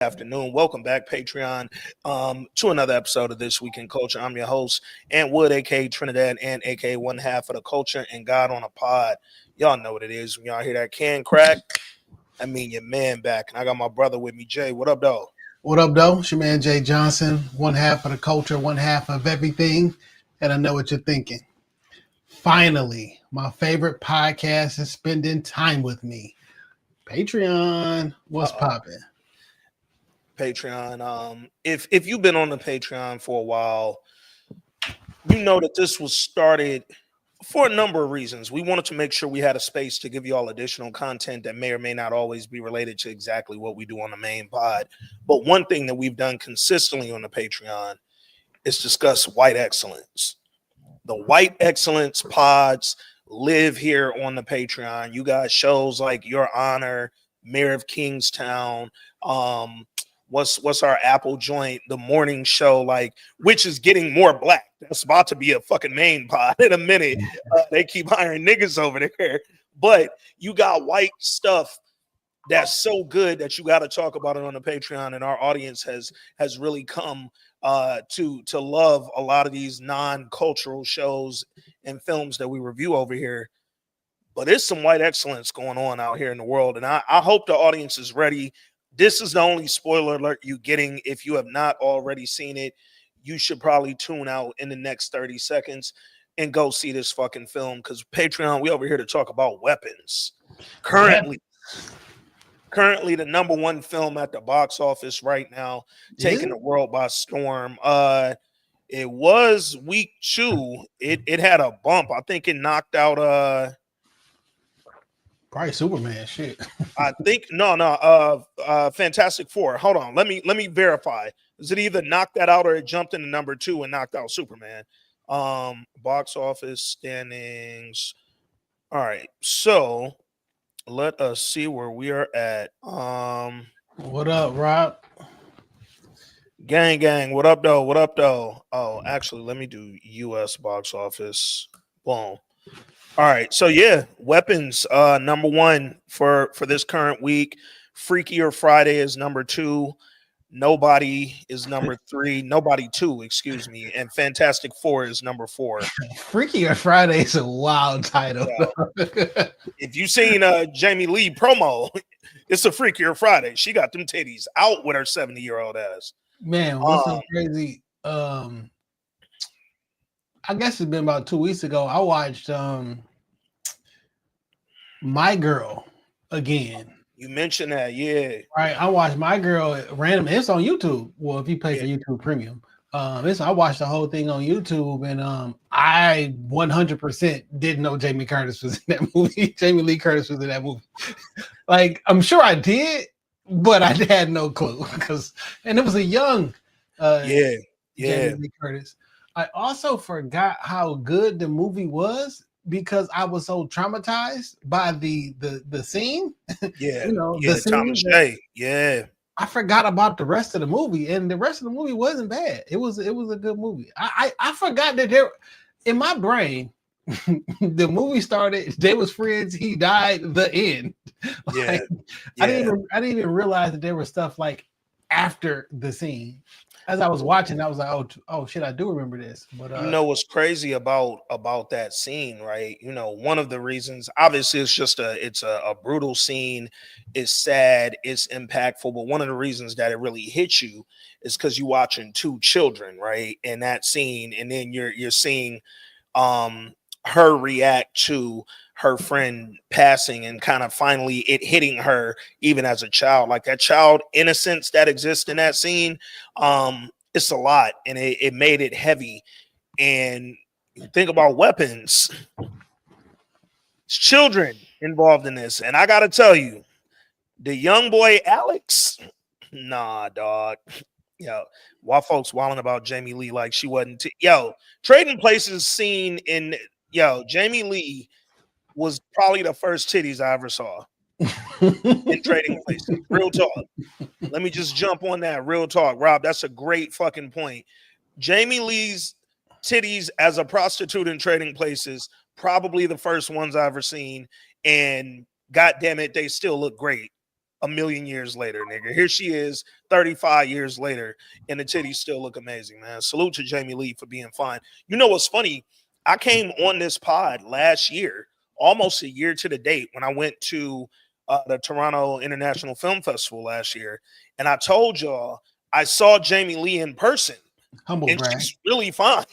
Afternoon. Welcome back, Patreon, to another episode of This Week in Culture. I'm your host, Ant Wood, aka Trinidad, and aka one half of the culture and God on a pod. Y'all know what it is. When y'all hear that can crack, I mean your man back. And I got my brother with me, Jay. What up, though? What up, though? It's your man Jay Johnson, one half of the culture, one half of everything. And I know what you're thinking. Finally, my favorite podcast is spending time with me. Patreon. What's popping? Patreon. If you've been on the Patreon for a while, you know that this was started for a number of reasons. We wanted to make sure we had a space to give you all additional content that may or may not always be related to exactly what we do on the main pod. But one thing that we've done consistently on the Patreon is discuss white excellence. The white excellence pods live here on the Patreon. You got shows like Your Honor, Mayor of Kingstown, what's our Apple joint, the morning show, like, which is getting more black. That's about to be a fucking main pod in a minute. They keep hiring niggas over there, but you got white stuff that's so good that you got to talk about it on the Patreon, and our audience has really come to love a lot of these non-cultural shows and films that we review over here. But there's some white excellence going on out here in the world, and I hope the audience is ready. This is the only spoiler alert you're getting. If you have not already seen it, you should probably tune out in the next 30 seconds and go see this fucking film, because Patreon, we over here to talk about weapons. Currently the number one film at the box office right now, taking the world by storm. It was week 2. It had a bump. I think it knocked out Probably Superman shit. I think Fantastic Four. Hold on. Let me verify. Is it either knocked that out or it jumped into number 2 and knocked out Superman? Box office standings. All right. So let us see where we are at. What up, Rob? Gang. What up, though? Oh, actually, let me do U.S. box office. Boom. All right. So yeah, weapons. Number 1 for this current week. Freakier Friday is number 2. Nobody is number 3. Nobody 2, excuse me. And Fantastic Four is number 4. Freakier Friday is a wild title. Yeah. If you seen Jamie Lee promo, it's a Freakier Friday. She got them titties out with her 70-year-old ass. Man, what's so crazy? I guess it's been about 2 weeks ago. I watched My Girl again. You mentioned that, yeah. Right, I watched My Girl random. It's on YouTube. Well, if you pay for YouTube Premium, I watched the whole thing on YouTube, and I 100% didn't know Jamie Curtis was in that movie. Jamie Lee Curtis was in that movie. Like, I'm sure I did, but I had no clue and it was a young, Jamie Lee Curtis. I also forgot how good the movie was because I was so traumatized by the scene. Yeah, the scene. Tom and Shay. Yeah. I forgot about the rest of the movie, and the rest of the movie wasn't bad. It was a good movie. I forgot that there, in my brain, the movie started. They was friends. He died. The end. I didn't even realize that there was stuff like after the scene. As I was watching, I was like, oh shit, I do remember this. But you know what's crazy about that scene, right? You know, one of the reasons, obviously, it's a brutal scene, it's sad, it's impactful, but one of the reasons that it really hits you is because you're watching 2 children, right, in that scene, and then you're seeing her react to her friend passing and kind of finally it hitting her even as a child, like that child innocence that exists in that scene. It's a lot, and it made it heavy. And you think about weapons, it's children involved in this, and I gotta tell you, the young boy Alex, nah, dog. Yo, why folks wilding about Jamie Lee like she wasn't Trading Places scene in Jamie Lee was probably the first titties I ever saw in Trading Places. Real talk. Let me just jump on that. Real talk, Rob. That's a great fucking point. Jamie Lee's titties as a prostitute in Trading Places, probably the first ones I ever seen. And God damn it, they still look great. a million years later, nigga. Here she is, 35 years later, and the titties still look amazing, man. Salute to Jamie Lee for being fine. You know what's funny? I came on this pod last year, almost a year to the date, when I went to the Toronto International Film Festival last year, and I told y'all I saw Jamie Lee in person, Humble and brag. she's really fine.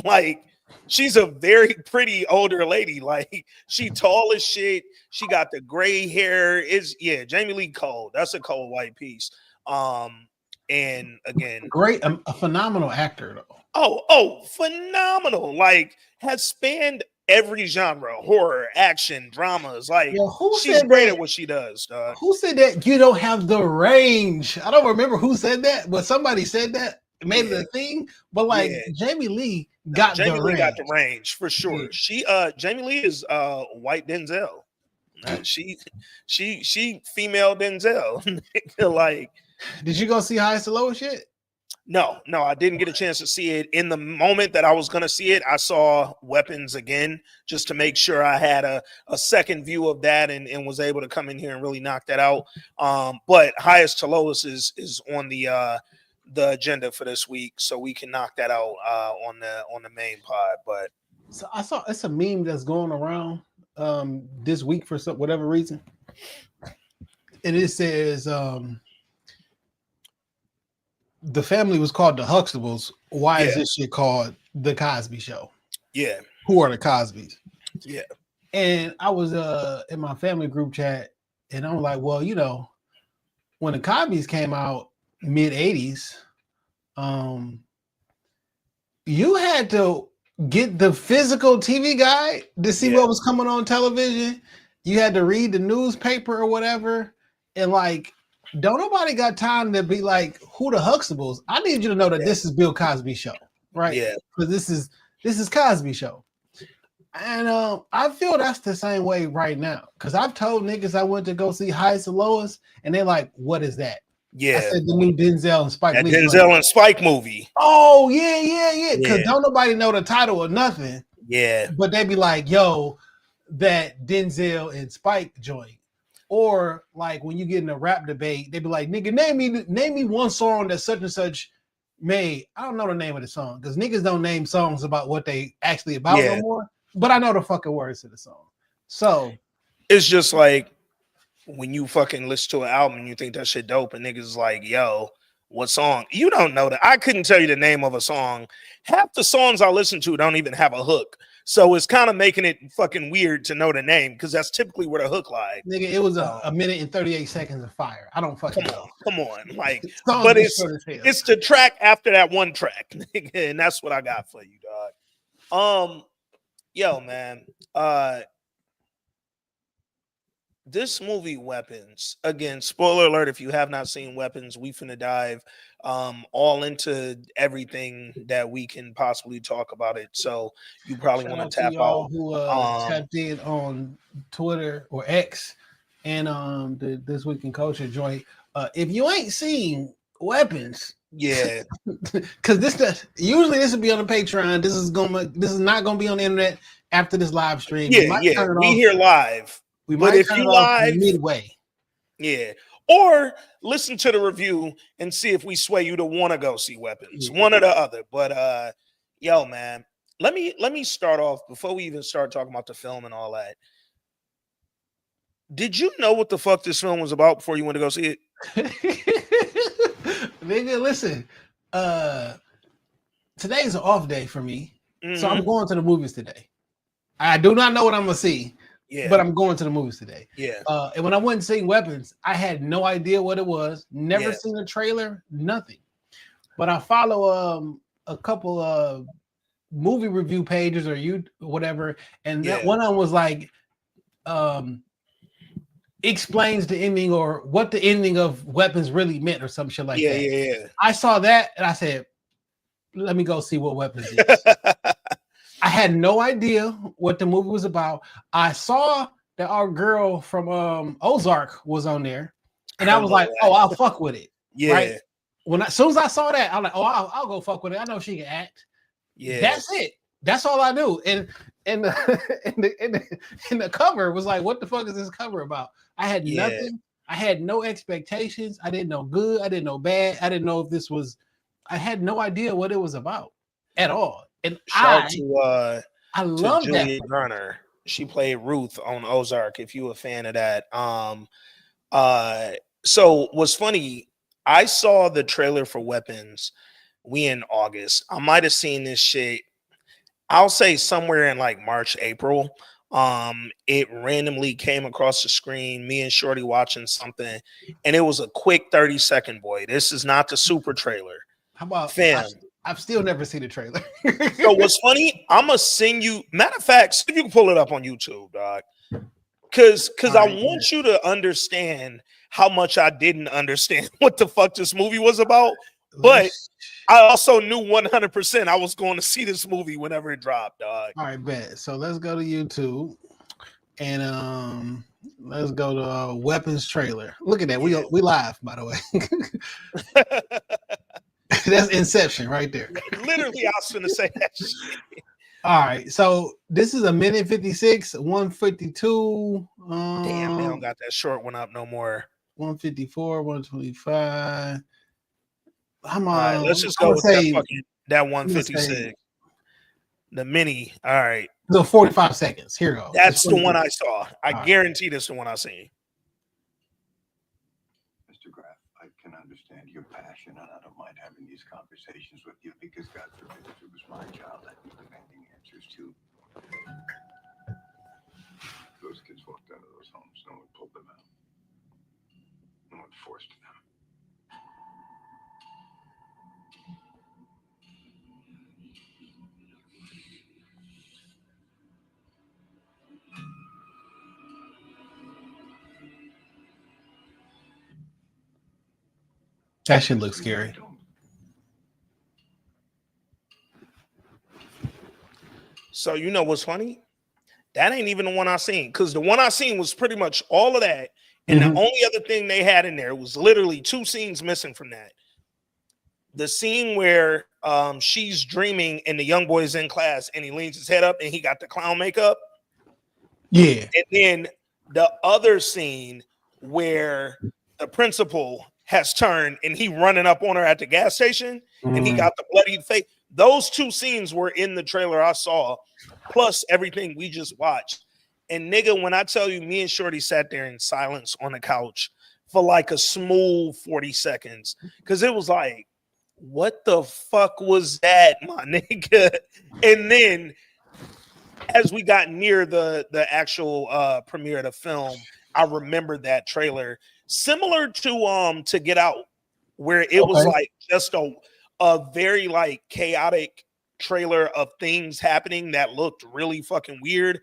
Like, she's a very pretty older lady. Like, she tall as shit. She got the gray hair. Jamie Lee Cole. That's a cold white piece. And again, Great, a phenomenal actor though. oh, phenomenal. Like, has spanned every genre: horror, action, dramas. Like, Yo, who she's said great that? at what she does, dog. Who said that you don't have the range? I don't remember who said that, but somebody said that. It made it a thing. But like Jamie Lee got Jamie the Lee range. got the range for sure. Yeah. She Jamie Lee is white Denzel. She female Denzel. Like, did you go see Highest to Lowest yet? no, I didn't get a chance to see it. In the moment that I was gonna see it, I saw Weapons again just to make sure I had a second view of that and was able to come in here and really knock that out. But Highest to Lowest is on the agenda for this week, so we can knock that out on the main pod. But so I saw it's a meme that's going around this week for whatever reason, and it says the family was called the Huxtables. Why is this shit called the Cosby Show? Yeah, who are the Cosbys? Yeah, and I was in my family group chat, and I'm like, well, you know, when the Cosbys came out mid 80s, you had to get the physical TV guide to see what was coming on television. You had to read the newspaper or whatever, and like, don't nobody got time to be like, who the Huxtables? I need you to know that this is Bill Cosby Show, right? Yeah, because this is Cosby Show. And I feel that's the same way right now. Because I've told niggas I went to go see Highest and Lowest, and they're like, what is that? Yeah. I said the new Denzel and Spike Lee. Denzel and Spike movie. Oh, yeah. Because don't nobody know the title or nothing. Yeah. But they be like, yo, that Denzel and Spike joint. Or like when you get in a rap debate, they be like, nigga, name me one song that such and such made. I don't know the name of the song because niggas don't name songs about what they actually about no more. But I know the fucking words to the song. So it's just like when you fucking listen to an album and you think that shit dope, and niggas like, yo, what song? You don't know that. I couldn't tell you the name of a song. Half the songs I listen to don't even have a hook. So it's kind of making it fucking weird to know the name because that's typically where the hook lies. Nigga, it was a minute and 38 seconds of fire. I don't fucking know. Come on. Like, but it's the track after that one track, nigga, and that's what I got for you, dog. Yo, man. This movie Weapons, again, spoiler alert, if you have not seen Weapons, we finna dive all into everything that we can possibly talk about it. So you probably want to tap out. Who tapped in on Twitter or X and the This Week in Culture joint. If you ain't seen Weapons, yeah, because usually this will be on the Patreon. This is not gonna be on the internet after this live stream. Yeah, we here live. But if you live midway, or listen to the review and see if we sway you to want to go see Weapons, one or the other. But yo, man, let me start off before we even start talking about the film and all that. Did you know what the fuck this film was about before you went to go see it? Nigga, listen. Today's an off day for me, so I'm going to the movies today. I do not know what I'm gonna see. Yeah. But I'm going to the movies today. Yeah. And when I went and seen Weapons, I had no idea what it was. Never seen a trailer, nothing. But I follow a couple of movie review pages or whatever, and that one of them was like explains the ending or what the ending of Weapons really meant or some shit like that. Yeah. I saw that and I said, let me go see what Weapons is. I had no idea what the movie was about. I saw that our girl from Ozark was on there, and I was like, "Oh, I'll fuck with it." Yeah. Right? As soon as I saw that, I'm like, "Oh, I'll go fuck with it." I know she can act. Yeah. That's it. That's all I knew. And the cover was like, "What the fuck is this cover about?" I had nothing. I had no expectations. I didn't know good. I didn't know bad. I didn't know if this was. I had no idea what it was about at all. And Shout I to love that. Juliet Garner. She played Ruth on Ozark. If you a fan of that, so what's funny, I saw the trailer for Weapons. We in August. I might have seen this shit. I'll say somewhere in like March, April. It randomly came across the screen. Me and Shorty watching something, and it was a quick 30-second. Boy, this is not the super trailer. How about Fam? I've still never seen the trailer. So what's funny? I'm gonna send you. Matter of fact, see if you can pull it up on YouTube, dog. Because I want you to understand how much I didn't understand what the fuck this movie was about. But I also knew 100% I was going to see this movie whenever it dropped, dog. All right, bet. So let's go to YouTube and let's go to Weapons trailer. Look at that. We live, by the way. That's Inception right there. Literally, I was going to say that shit. All right, so this is a minute 56, 152. Damn, they don't got that short one up no more. 154, 125. I'm all right, let's just go with that 156. The mini. All right. The 45 seconds. Here goes. That's the one I saw. I guarantee this is the one I seen. Mr. Graff, I can understand your passion, and I don't mind having these conversations with you because God forbid if it was my child, I'd be demanding answers too. Those kids walked out of those homes. No one pulled them out. No one forced them. That shit looks scary. So you know what's funny? That ain't even the one I seen, because the one I seen was pretty much all of that. And the only other thing they had in there was literally 2 scenes missing from that. The scene where she's dreaming and the young boy is in class and he leans his head up and he got the clown makeup. Yeah. And then the other scene where the principal has turned and he running up on her at the gas station and he got the bloody face. Those 2 scenes were in the trailer I saw, plus everything we just watched. And nigga, when I tell you, me and Shorty sat there in silence on the couch for like a smooth 40 seconds. Cause it was like, what the fuck was that, my nigga? And then as we got near the actual premiere of the film, I remember that trailer. Similar to Get Out, where it was like just a very like chaotic trailer of things happening that looked really fucking weird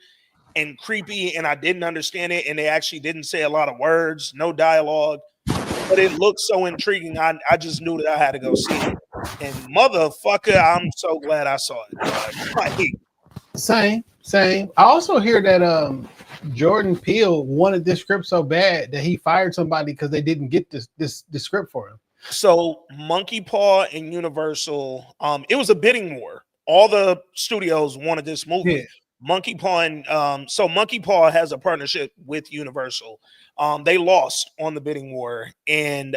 and creepy, and I didn't understand it, and they actually didn't say a lot of words, no dialogue, but it looked so intriguing. I just knew that I had to go see it. And motherfucker, I'm so glad I saw it. Like, same. I also hear that Jordan Peele wanted this script so bad that he fired somebody because they didn't get this script for him. So Monkey Paw and Universal, it was a bidding war. All the studios wanted this movie. Yeah. Monkey Paw and so Monkey Paw has a partnership with Universal. They lost on the bidding war, and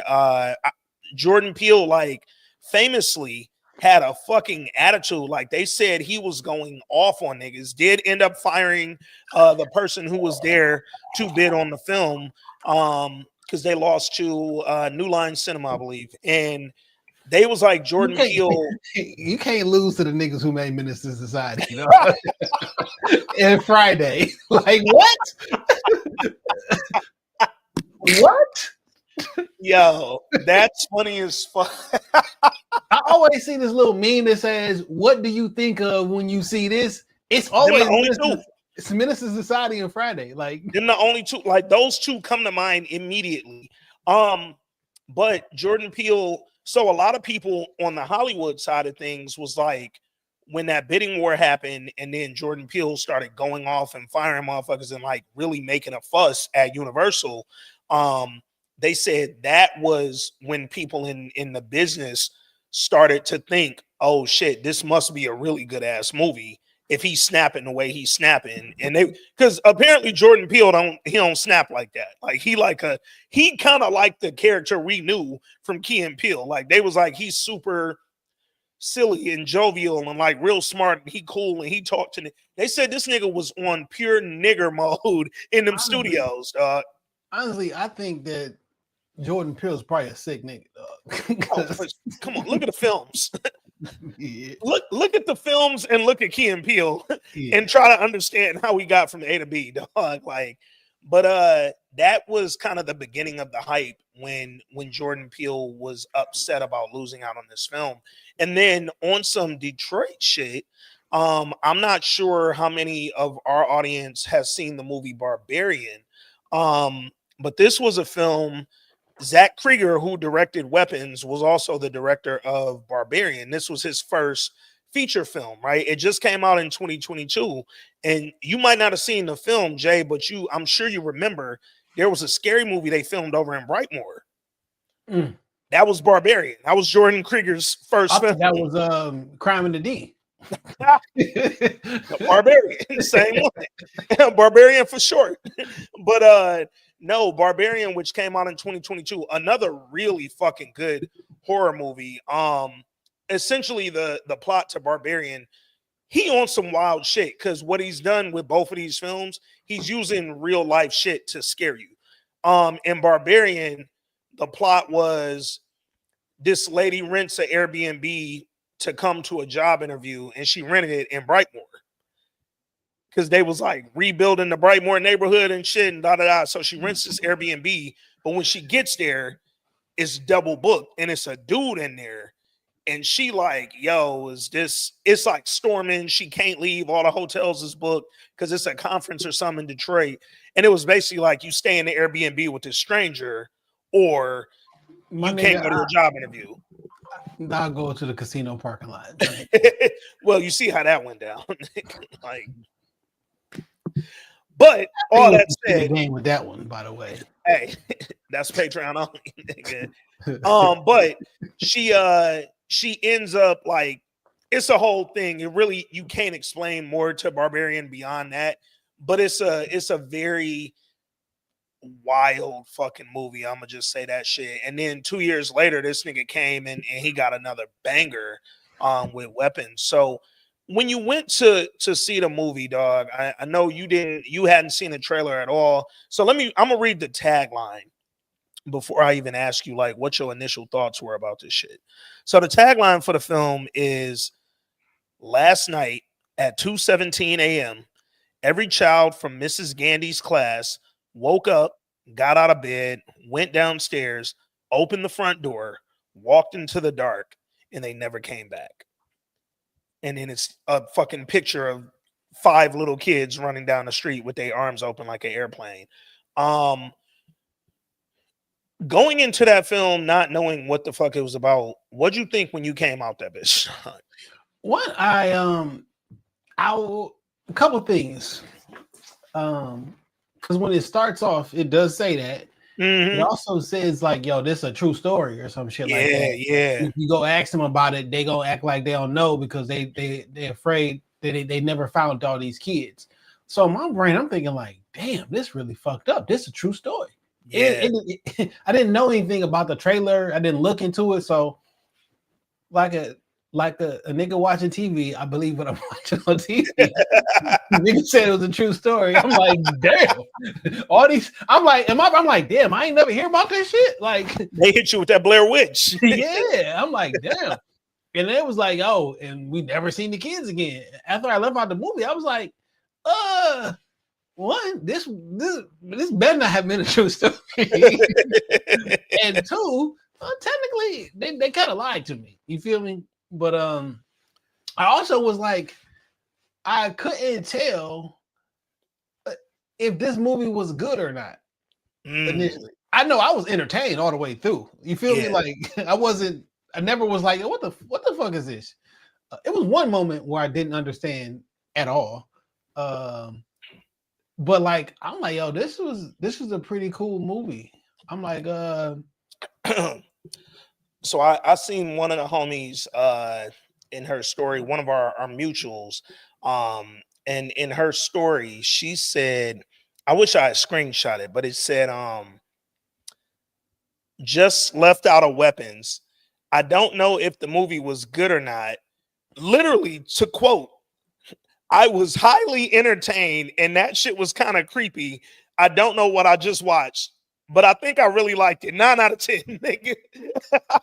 Jordan Peele like famously had a fucking attitude. Like they said he was going off on niggas. Did end up firing the person who was there to bid on the film because they lost to New Line Cinema, I believe, and they was like Jordan Peele. You can't lose to the niggas who made Menace to Society, you know? And Friday. Like, what? What? Yo, that's funny as fuck. I always see this little meme that says, "What do you think of when you see this?" It's always it's Menace to Society and Friday. Like, them the only 2. Like those 2 come to mind immediately. But Jordan Peele. So a lot of people on the Hollywood side of things was like, when that bidding war happened and then Jordan Peele started going off and firing motherfuckers and like really making a fuss at Universal, they said that was when people in the business started to think, oh shit, this must be a really good ass movie. if he's snapping the way he's snapping. And they, because apparently Jordan Peele don't snap like that. Like he kind of like the character we knew from Key and Peele. Like they was like, he's super silly and jovial and like real smart and he cool and he talked to they said this nigga was on pure nigger mode in them studios, dog. Honestly, I think that Jordan Peele is probably a sick nigga, dog. Oh, come on, look at the films. Yeah. Look at the films and look at Key and Peele Yeah. and try to understand how we got from A to B, dog. Like, but that was kind of the beginning of the hype when Jordan Peele was upset about losing out on this film. And then on some Detroit shit, I'm not sure how many of our audience has seen the movie Barbarian. But this was a film. Zach Krieger, who directed Weapons, was also the director of Barbarian. This was his first feature film, right? It just came out in 2022. And you might not have seen the film, Jay, but I'm sure you remember there was a scary movie they filmed over in Brightmoor. Mm. That was Barbarian. That was Jordan Krieger's first film. That was Crime in the D. Barbarian, same one. Barbarian for short. But no, Barbarian, which came out in 2022, another really fucking good horror movie. Essentially the plot to Barbarian, he on some wild shit because what he's done with both of these films, he's using real life shit to scare you. In Barbarian, the plot was this lady rents an Airbnb to come to a job interview, and she rented it in Brightmoor because they was like rebuilding the Brightmoor neighborhood and shit and da. So she rents this Airbnb, but when she gets there, it's double booked and it's a dude in there. And she like, yo, it's like storming. She can't leave. All the hotels is booked because it's a conference or something in Detroit. And it was basically like you stay in the Airbnb with this stranger or you can't go to a job interview. I'll go to the casino parking lot. Well, you see how that went down. Like, but all that said, game with that one, by the way. Hey, that's Patreon only. But she ends up like it's a whole thing. It really you can't explain more to Barbarian beyond that. But it's a very wild fucking movie. I'm gonna just say that shit. And then 2 years later, this nigga came and he got another banger with Weapons. So when you went to see the movie, dog, I know you hadn't seen the trailer at all. So I'm gonna read the tagline before I even ask you like what your initial thoughts were about this shit. So the tagline for the film is last night at 2:17 a.m. every child from Mrs. Gandy's class woke up, got out of bed, went downstairs, opened the front door, walked into the dark, and they never came back. And then it's a fucking picture of 5 little kids running down the street with their arms open like an airplane. Going into that film, not knowing what the fuck it was about, what'd you think when you came out that bitch? What a couple things. Because when it starts off, it does say that. Mm-hmm. It also says like, "Yo, this is a true story" or some shit like that. Yeah. If you go ask them about it, they gonna act like they don't know because they're afraid that they never found all these kids. So in my brain, I'm thinking like, "Damn, this really fucked up. This is a true story." Yeah. I didn't know anything about the trailer. I didn't look into it. So like a nigga watching TV, I believe what I'm watching on TV. Nigga said it was a true story. I'm like, damn. All these, I'm like, damn, I ain't never hear about that shit. Like they hit you with that Blair Witch. Yeah, I'm like, damn. And it was like, oh, and we never seen the kids again. After I left out the movie, I was like, one, this better not have been a true story. And two, technically, they kind of lied to me. You feel me? But I also was like, I couldn't tell if this movie was good or not. Initially, I know I was entertained all the way through. You feel me? Like I never was like, what the fuck is this? It was one moment where I didn't understand at all. But like, I'm like, yo, this was a pretty cool movie. I'm like, So I seen one of the homies in her story, one of our mutuals. And in her story, she said, I wish I had screenshot it, but it said, just left out of weapons. I don't know if the movie was good or not. Literally, to quote, I was highly entertained and that shit was kind of creepy. I don't know what I just watched, but I think I really liked it. 9 out of 10, nigga.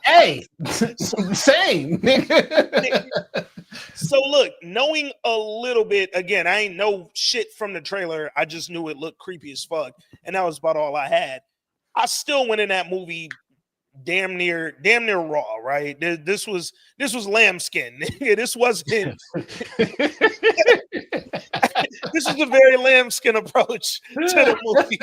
Hey, same. Nigga. So look, knowing a little bit, again, I ain't know shit from the trailer. I just knew it looked creepy as fuck. And that was about all I had. I still went in that movie damn near raw, right? This was lambskin. This wasn't this is a very lambskin approach to the movie.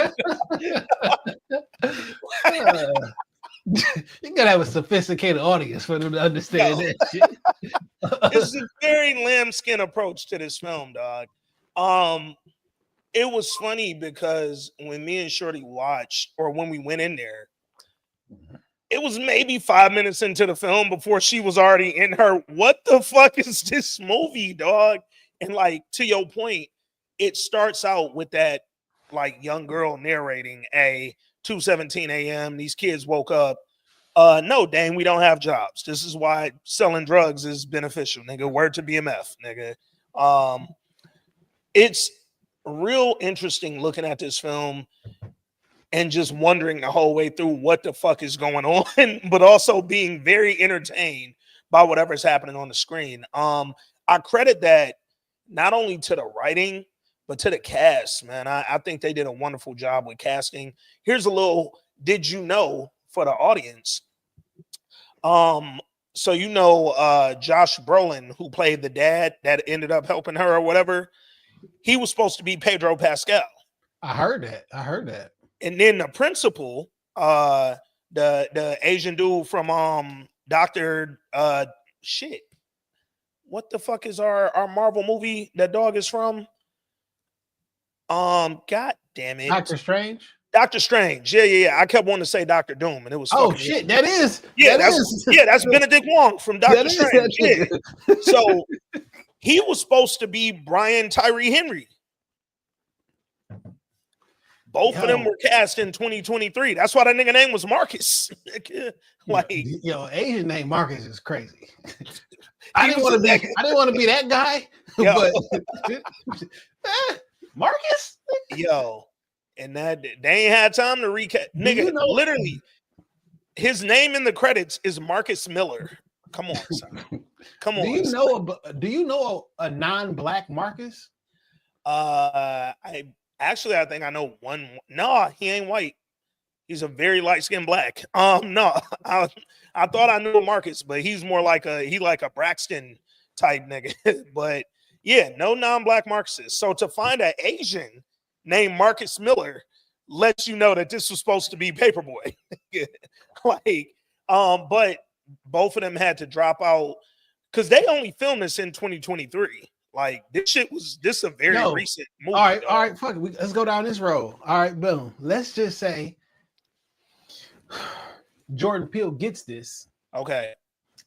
You gotta have a sophisticated audience for them to understand that shit. This is a very lambskin approach to this film, dog. It was funny because when me and Shorty watched, or when we went in there, it was maybe 5 minutes into the film before she was already in her, what the fuck is this movie, dog? And like, to your point, it starts out with that like young girl narrating, 2:17 a.m. These kids woke up. No, Dane, we don't have jobs. This is why selling drugs is beneficial, nigga. Word to BMF, nigga. It's real interesting looking at this film and just wondering the whole way through what the fuck is going on, but also being very entertained by whatever's happening on the screen. I credit that not only to the writing, but to the cast, man. I think they did a wonderful job with casting. Here's a little did you know for the audience. So you know Josh Brolin, who played the dad that ended up helping her or whatever, he was supposed to be Pedro Pascal. I heard that. And then the principal, the Asian dude from Dr. Shit. What the fuck is our Marvel movie that dog is from? God damn it. Doctor Strange? Doctor Strange. Yeah. I kept wanting to say Doctor Doom, and it was shit. That is. That's Benedict Wong from Doctor Strange. Yeah. So he was supposed to be Brian Tyree Henry. Both of them were cast in 2023. That's why that nigga name was Marcus. Like, Asian name Marcus is crazy. I didn't want to be that guy. But Marcus. And that they ain't had time to recap. Nigga, literally, his name in the credits is Marcus Miller. Come on, son. Come on. Do you know a non-black Marcus? I think I know one. No, he ain't white. He's a very light-skinned black. No, I thought I knew Marcus, but he's more like a Braxton type nigga. But yeah, no non-black Marcuses. So to find an Asian named Marcus Miller lets you know that this was supposed to be Paperboy. But both of them had to drop out because they only filmed this in 2023. Like this is a very recent movie. All right, fuck it. Let's go down this road. All right, boom. Let's just say Jordan Peele gets this. Okay.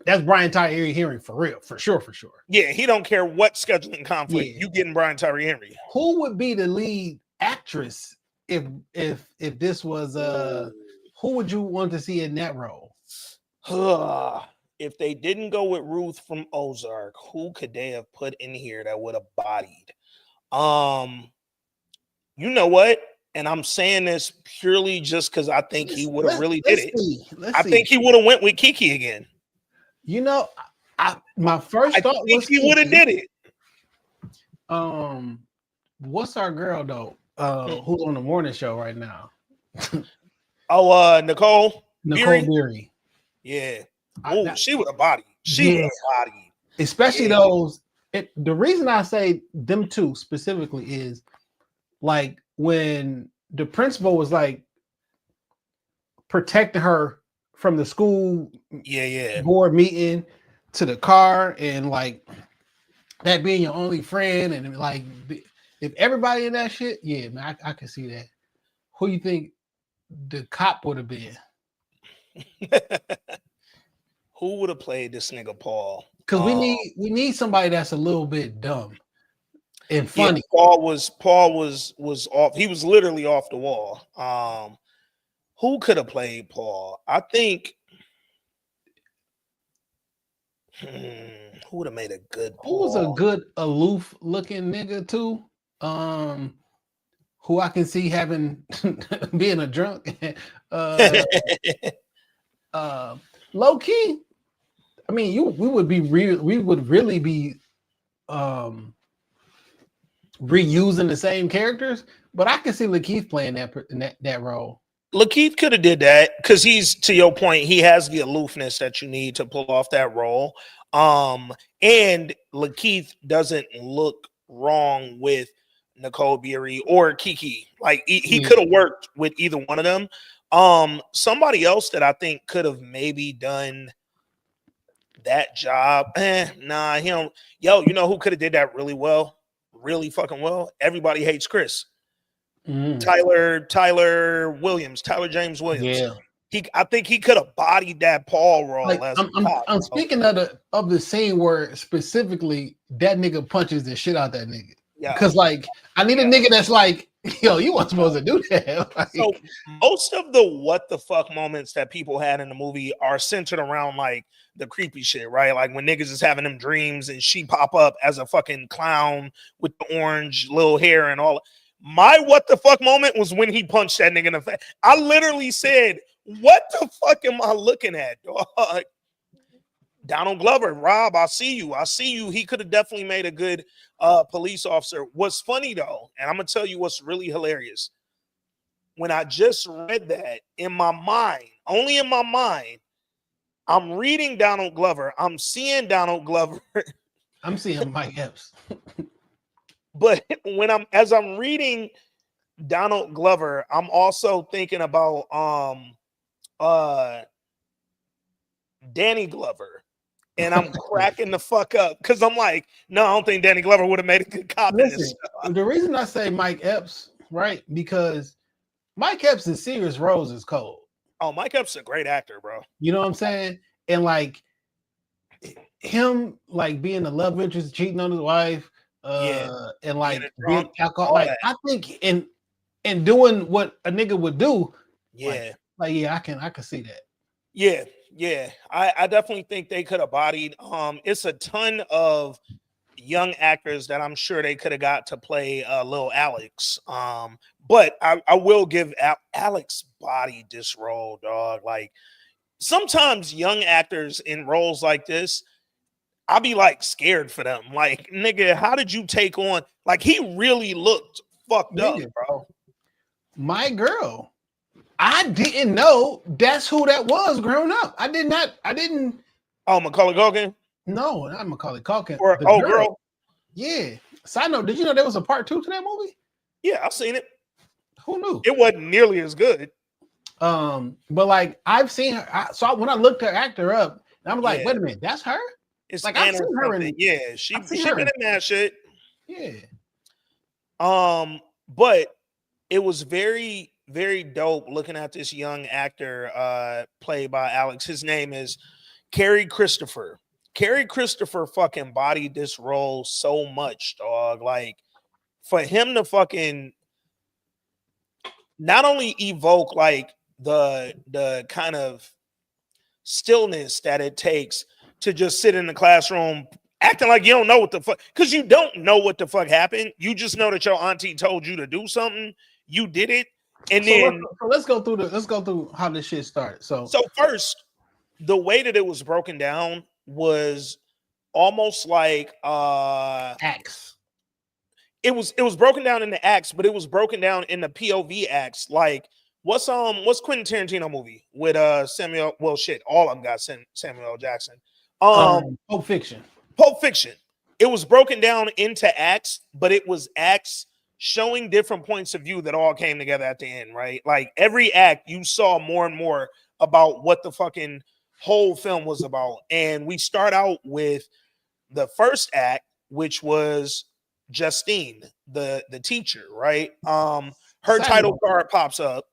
That's Brian Tyree Henry for real, for sure. Yeah, he don't care what scheduling conflict you getting Brian Tyree Henry. Who would be the lead actress if this was who would you want to see in that role? If they didn't go with Ruth from Ozark, who could they have put in here that would have bodied? You know what? And I'm saying this purely just because I think he would have really did it. I think he would have went with Kiki again. You know, my first thought was he would have did it. What's our girl though? Who's on the morning show right now? Nicole Beery. Yeah. Oh, she would have bodied. She would have bodied. Especially those. The reason I say them two specifically is like when the principal was like protecting her from the school board meeting to the car, and like that being your only friend, and like if everybody in that shit, man, I can see that. Who you think the cop would have been? Who would have played this nigga Paul? Because we need somebody that's a little bit dumb and Yeah, funny. Paul was off. He was literally off the wall. Who could have played Paul? I think. Who would have made a good Who was a Paul? good aloof looking nigga too? Who I can see having being a drunk. Low key. I mean, we would really be reusing the same characters, but I can see Lakeith playing that role. Lakeith could have did that because he's, to your point, he has the aloofness that you need to pull off that role. And Lakeith doesn't look wrong with Nicole Beery or Kiki. Like he could have worked with either one of them. Somebody else that I think could have maybe done that job. Nah, he don't. Yo, you know who could have did that really well? Really fucking well? Everybody Hates Chris. Tyler Williams, Tyler James Williams. Yeah. I think he could have bodied that Paul role. Like, I'm speaking of the scene where specifically that nigga punches the shit out that nigga. Yeah. Because like I need a nigga that's like, yo, you weren't supposed to do that. Like, so most of the what the fuck moments that people had in the movie are centered around like the creepy shit, right? Like when niggas is having them dreams and she pop up as a fucking clown with the orange little hair and all. My what the fuck moment was when he punched that nigga in the face. I literally said, what the fuck am I looking at, dog? Donald Glover, Rob, I see you. He could have definitely made a good police officer. What's funny though, and I'm gonna tell you what's really hilarious. When I just read that in my mind, only in my mind, I'm reading Donald Glover. I'm seeing Donald Glover. I'm seeing Mike Epps. But as I'm reading Donald Glover, I'm also thinking about Danny Glover. And I'm cracking the fuck up because I'm like, no, I don't think Danny Glover would have made a good cop in this. The reason I say Mike Epps, right? Because Mike Epps in serious roles is cold. Oh, Mike Epps is a great actor, bro. You know what I'm saying? And like him, like being the love interest, cheating on his wife, and like being alcohol. Like I think in doing what a nigga would do, I can see that. Yeah. I definitely think they could have bodied. It's a ton of young actors that I'm sure they could have got to play little Alex. But I will give Alex bodied this role, dog. Like sometimes young actors in roles like this, I'll be like scared for them. Like, nigga, how did you take on? Like, he really looked fucked up, bro. My girl, I didn't know that's who that was growing up. I didn't. Oh, Macaulay Culkin? No, not Macaulay Culkin. Or girl. Yeah. Side note, did you know there was a part 2 to that movie? Yeah, I've seen it. Who knew? It wasn't nearly as good. But like I've seen her. When I looked her actor up, and I was like, wait a minute, that's her? It's like I've seen her in. Yeah, she been in that shit. Yeah. But it was very, very dope looking at this young actor played by Alex. His name is Kerry Christopher. Kerry Christopher fucking bodied this role so much, dog. Like for him to fucking not only evoke like the kind of stillness that it takes to just sit in the classroom acting like you don't know what the fuck, because you don't know what the fuck happened. You just know that your auntie told you to do something. You did it. And then let's go through how this shit started. So first, the way that it was broken down was almost like acts. It was broken down into acts, but it was broken down in the POV acts. Like what's Quentin Tarantino movie with Samuel? Well, shit, all of them got Samuel L. Jackson. Pulp Fiction. Pulp Fiction. It was broken down into acts, but it was acts showing different points of view that all came together at the end, right? Like every act, you saw more and more about what the fucking whole film was about. And we start out with the first act, which was Justine, the teacher, right? Her title card pops up.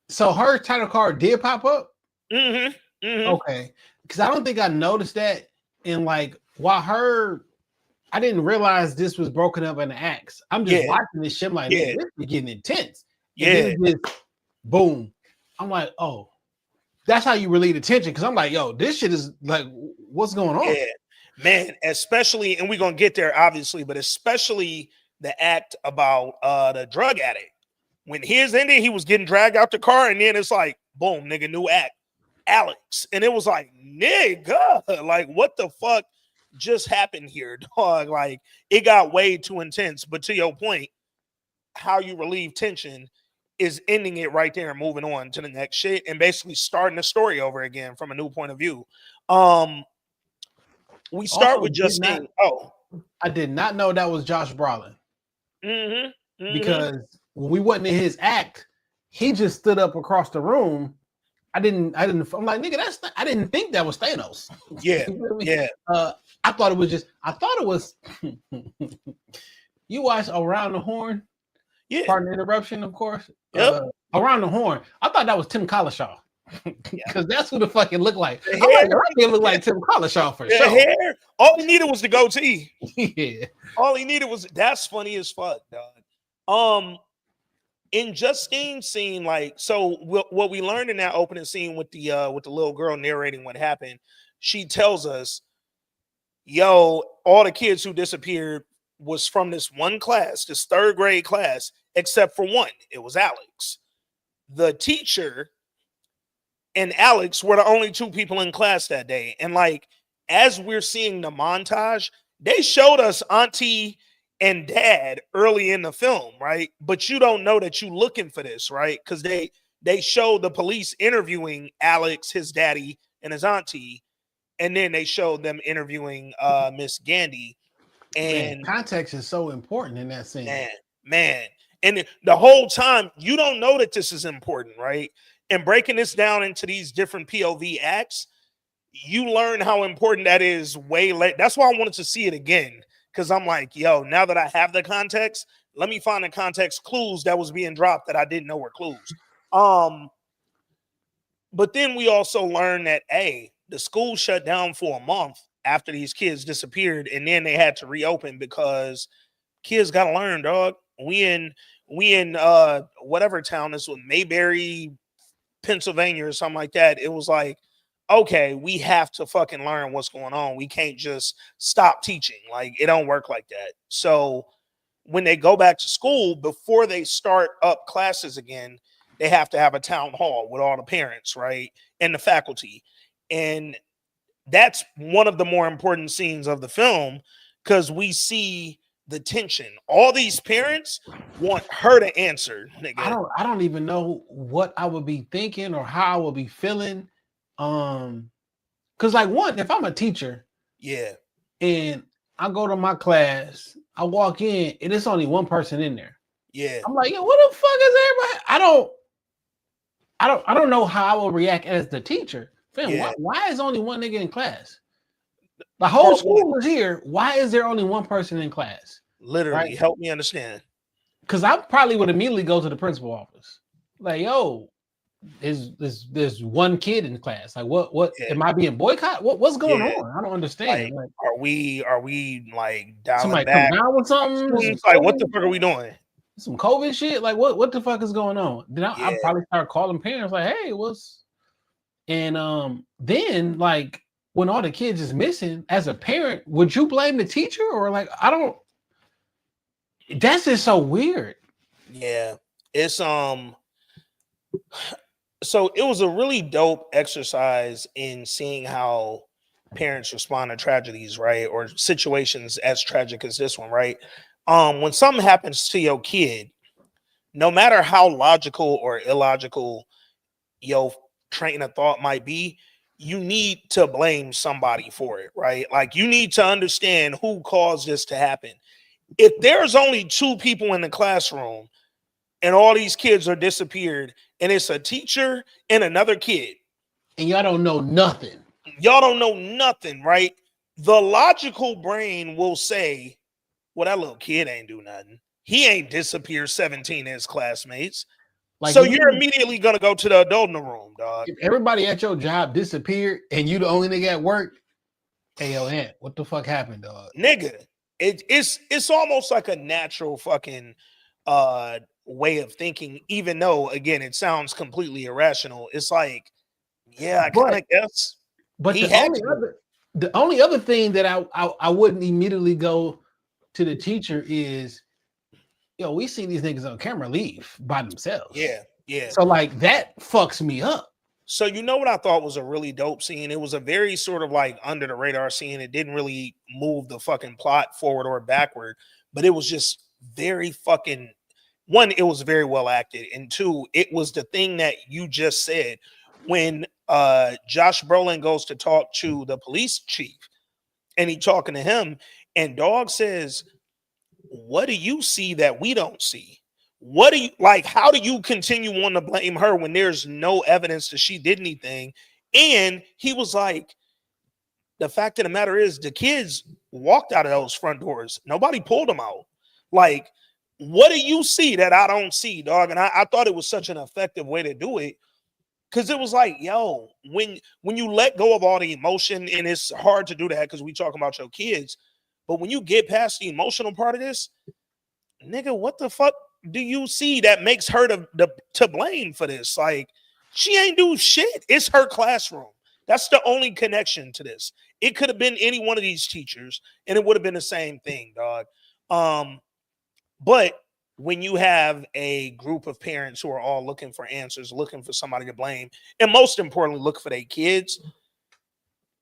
So her title card did pop up? Mm-hmm. Okay. because I don't think I noticed that. And like, I didn't realize this was broken up into acts. I'm just Yeah. watching this shit. I'm like, Yeah. nigga, this is getting intense. And Yeah. then it just boom. I'm like, oh, that's how you relieve the tension. Because I'm like, yo, this shit is like, what's going on? Yeah, man, especially, and we're gonna get there obviously, but especially the act about the drug addict. When his ended, he was getting dragged out the car, and then it's like, boom, nigga, new act, Alex. And it was like, nigga, like what the fuck just happened here, dog? Like it got way too intense. But to your point, how you relieve tension is ending it right there and moving on to the next shit and basically starting the story over again from a new point of view. We start Also, with Justine. I did not know that was Josh Brolin Mm-hmm. because when we wasn't in his act, he just stood up across the room. I'm like, nigga, I didn't think that was Thanos. Yeah, You know what I mean? yeah. I thought it was you watched Around the Horn? Yeah. Pardon the interruption, of course. Yep. Around the Horn. I thought that was Tim Collishaw. Because that's who the fuck it looked like. The I'm like, hair. that kid look like Tim Collishaw for The sure. hair. All he needed was the goatee. Yeah. All he needed was that's funny as fuck, dog. In Justine's scene, like, so what we learned in that opening scene with the little girl narrating what happened, she tells us, yo, all the kids who disappeared was from this one class, this third grade class, except for one. It was Alex. The teacher and Alex were the only two people in class that day. And like, as we're seeing the montage, they showed us Auntie and Dad early in the film, right? But you don't know that you're looking for this, right? Because they showed the police interviewing Alex, his daddy, and his auntie, and then they showed them interviewing Miss Gandy. And man, context is so important in that scene. Man. And the whole time, you don't know that this is important, right? And breaking this down into these different POV acts, you learn how important that is way late. That's why I wanted to see it again. Because I'm like, yo, now that I have the context, let me find the context clues that was being dropped that I didn't know were clues. But then we also learned that, hey, the school shut down for a month after these kids disappeared, and then they had to reopen because kids got to learn, dog. We in whatever town this was, Mayberry, Pennsylvania or something like that. It was like, okay, we have to fucking learn what's going on. We can't just stop teaching. Like, it don't work like that. So when they go back to school, before they start up classes again, they have to have a town hall with all the parents, right? And the faculty. And that's one of the more important scenes of the film because we see the tension. All these parents want her to answer. Nigga. I don't even know what I would be thinking or how I would be feeling. Because like one, if I'm a teacher, yeah, and I go to my class, I walk in and it's only one person in there. Yeah, I'm like, yo, what the fuck is everybody? I don't know how I will react as the teacher. Fam, Yeah. why is only one nigga in class? The whole school was here. Why is there only one person in class? Literally, Right? help me understand. Because I probably would immediately go to the principal office. Like, yo, there's one kid in the class. Like, what Yeah. am I being boycott? What's going Yeah. on? I don't understand. Like, Like, are we like dialing somebody back? come down with something? It's like, what the fuck are we doing? Some COVID shit? Like, what the fuck is going on? Then I'll Yeah. probably start calling parents like, hey, what's and then like when all the kids is missing, as a parent, would you blame the teacher or like I don't that's just so weird. Yeah, it's so it was a really dope exercise in seeing how parents respond to tragedies, right? Or situations as tragic as this one, right? When something happens to your kid, no matter how logical or illogical your train of thought might be, you need to blame somebody for it, right? Like you need to understand who caused this to happen. If there's only two people in the classroom and all these kids are disappeared and it's a teacher and another kid, And y'all don't know nothing. y'all don't know nothing, right? The logical brain will say, well, that little kid ain't do nothing. He ain't disappeared 17 of his classmates. Like, So if you're immediately gonna go to the adult in the room, dog. if everybody at your job disappeared and you the only nigga at work, hey yo, Ant, what the fuck happened, dog? Nigga. It's almost like a natural fucking way of thinking, even though again it sounds completely irrational. It's like, yeah, I kind of guess. But He the had only to. other thing that I wouldn't immediately go to the teacher is, yo, we see these niggas on camera leave by themselves. Yeah, yeah. So like that fucks me up. So you know what I thought was a really dope scene? It was a very sort of like under the radar scene. It didn't really move the fucking plot forward or backward, but it was just very fucking one, it was very well acted, and two, it was the thing that you just said when Josh Brolin goes to talk to the police chief and he talking to him, and Dog says, what do you see that we don't see? What do you like? How do you continue on to blame her when there's no evidence that she did anything? And he was like, the fact of the matter is, the kids walked out of those front doors. Nobody pulled them out. Like, what do you see that I don't see, dog? And I thought it was such an effective way to do it. Cause it was like, yo, when you let go of all the emotion, and it's hard to do that because we talking about your kids, but when you get past the emotional part of this, nigga, what the fuck do you see that makes her to blame for this? Like, she ain't do shit. It's her classroom. That's the only connection to this. It could have been any one of these teachers, and it would have been the same thing, dog. But when you have a group of parents who are all looking for answers, looking for somebody to blame, and most importantly, look for their kids,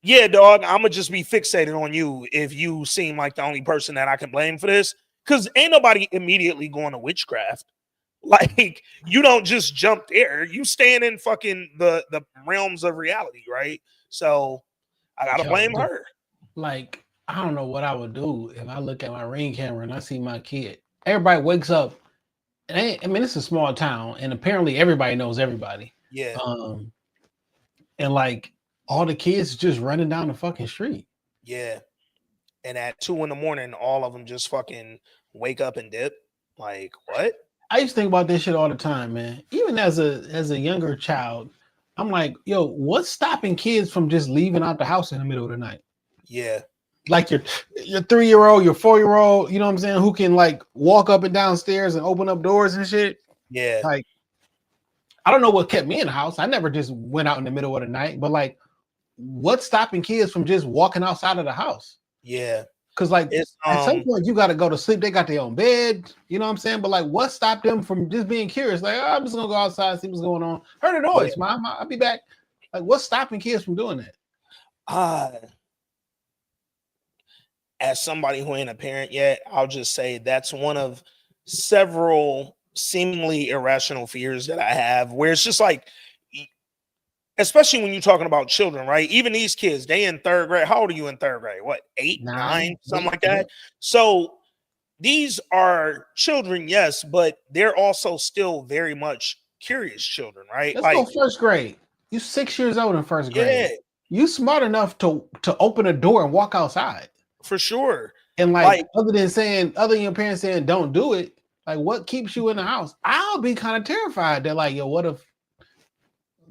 yeah, dog, I'm gonna just be fixated on you if you seem like the only person that I can blame for this. Because ain't nobody immediately going to witchcraft. Like, you don't just jump there. You stand in fucking the realms of reality, right? So I gotta blame her. Like, I don't know what I would do if I look at my Ring camera and I see my kid. Everybody wakes up. I mean, it's a small town, and apparently everybody knows everybody. Yeah. And like all the kids just running down the fucking street. Yeah. And at 2 a.m, all of them just fucking wake up and dip. Like, what? I used to think about this shit all the time, man. Even as a younger child, I'm like, yo, what's stopping kids from just leaving out the house in the middle of the night? Yeah. Like your 3-year-old, your 4-year-old, you know what I'm saying, who can like walk up and down stairs and open up doors and shit. Yeah. Like, I don't know what kept me in the house. I never just went out in the middle of the night, but like, what's stopping kids from just walking outside of the house? Yeah. Because like at some point you got to go to sleep. They got their own bed, you know what I'm saying? But like, what stopped them from just being curious? Like, oh, I'm just gonna go outside, see what's going on. Heard a noise, Mom. I'll be back. Like, what's stopping kids from doing that? As somebody who ain't a parent yet, I'll just say that's one of several seemingly irrational fears that I have, where it's just like, especially when you're talking about children, right? Even these kids, they in third grade. How old are you in third grade? What, 8, 9, something like that? So these are children, yes, but they're also still very much curious children, right? Let's go first grade. You 6 years old in first grade. Yeah. You smart enough to open a door and walk outside. For sure. And like other than your parents saying don't do it, like what keeps you in the house? I'll be kind of terrified that like, yo, what if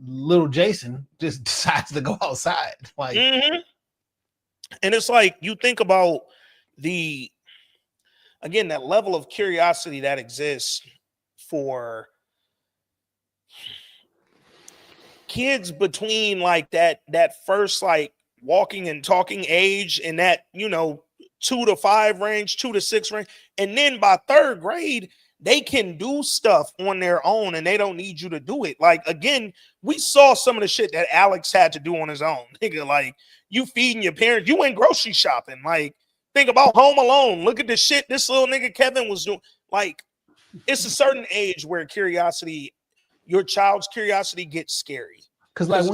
little Jason just decides to go outside? Like, and it's like you think about that level of curiosity that exists for kids between like that first like walking and talking age, and that 2 to 5 range, 2 to 6 range, and then by third grade they can do stuff on their own and they don't need you to do it. Like, again, we saw some of the shit that Alex had to do on his own. Nigga, like, you feeding your parents, you went grocery shopping. Like, think about Home Alone. Look at the shit this little nigga Kevin was doing. Like, it's a certain age where your child's curiosity gets scary. Because like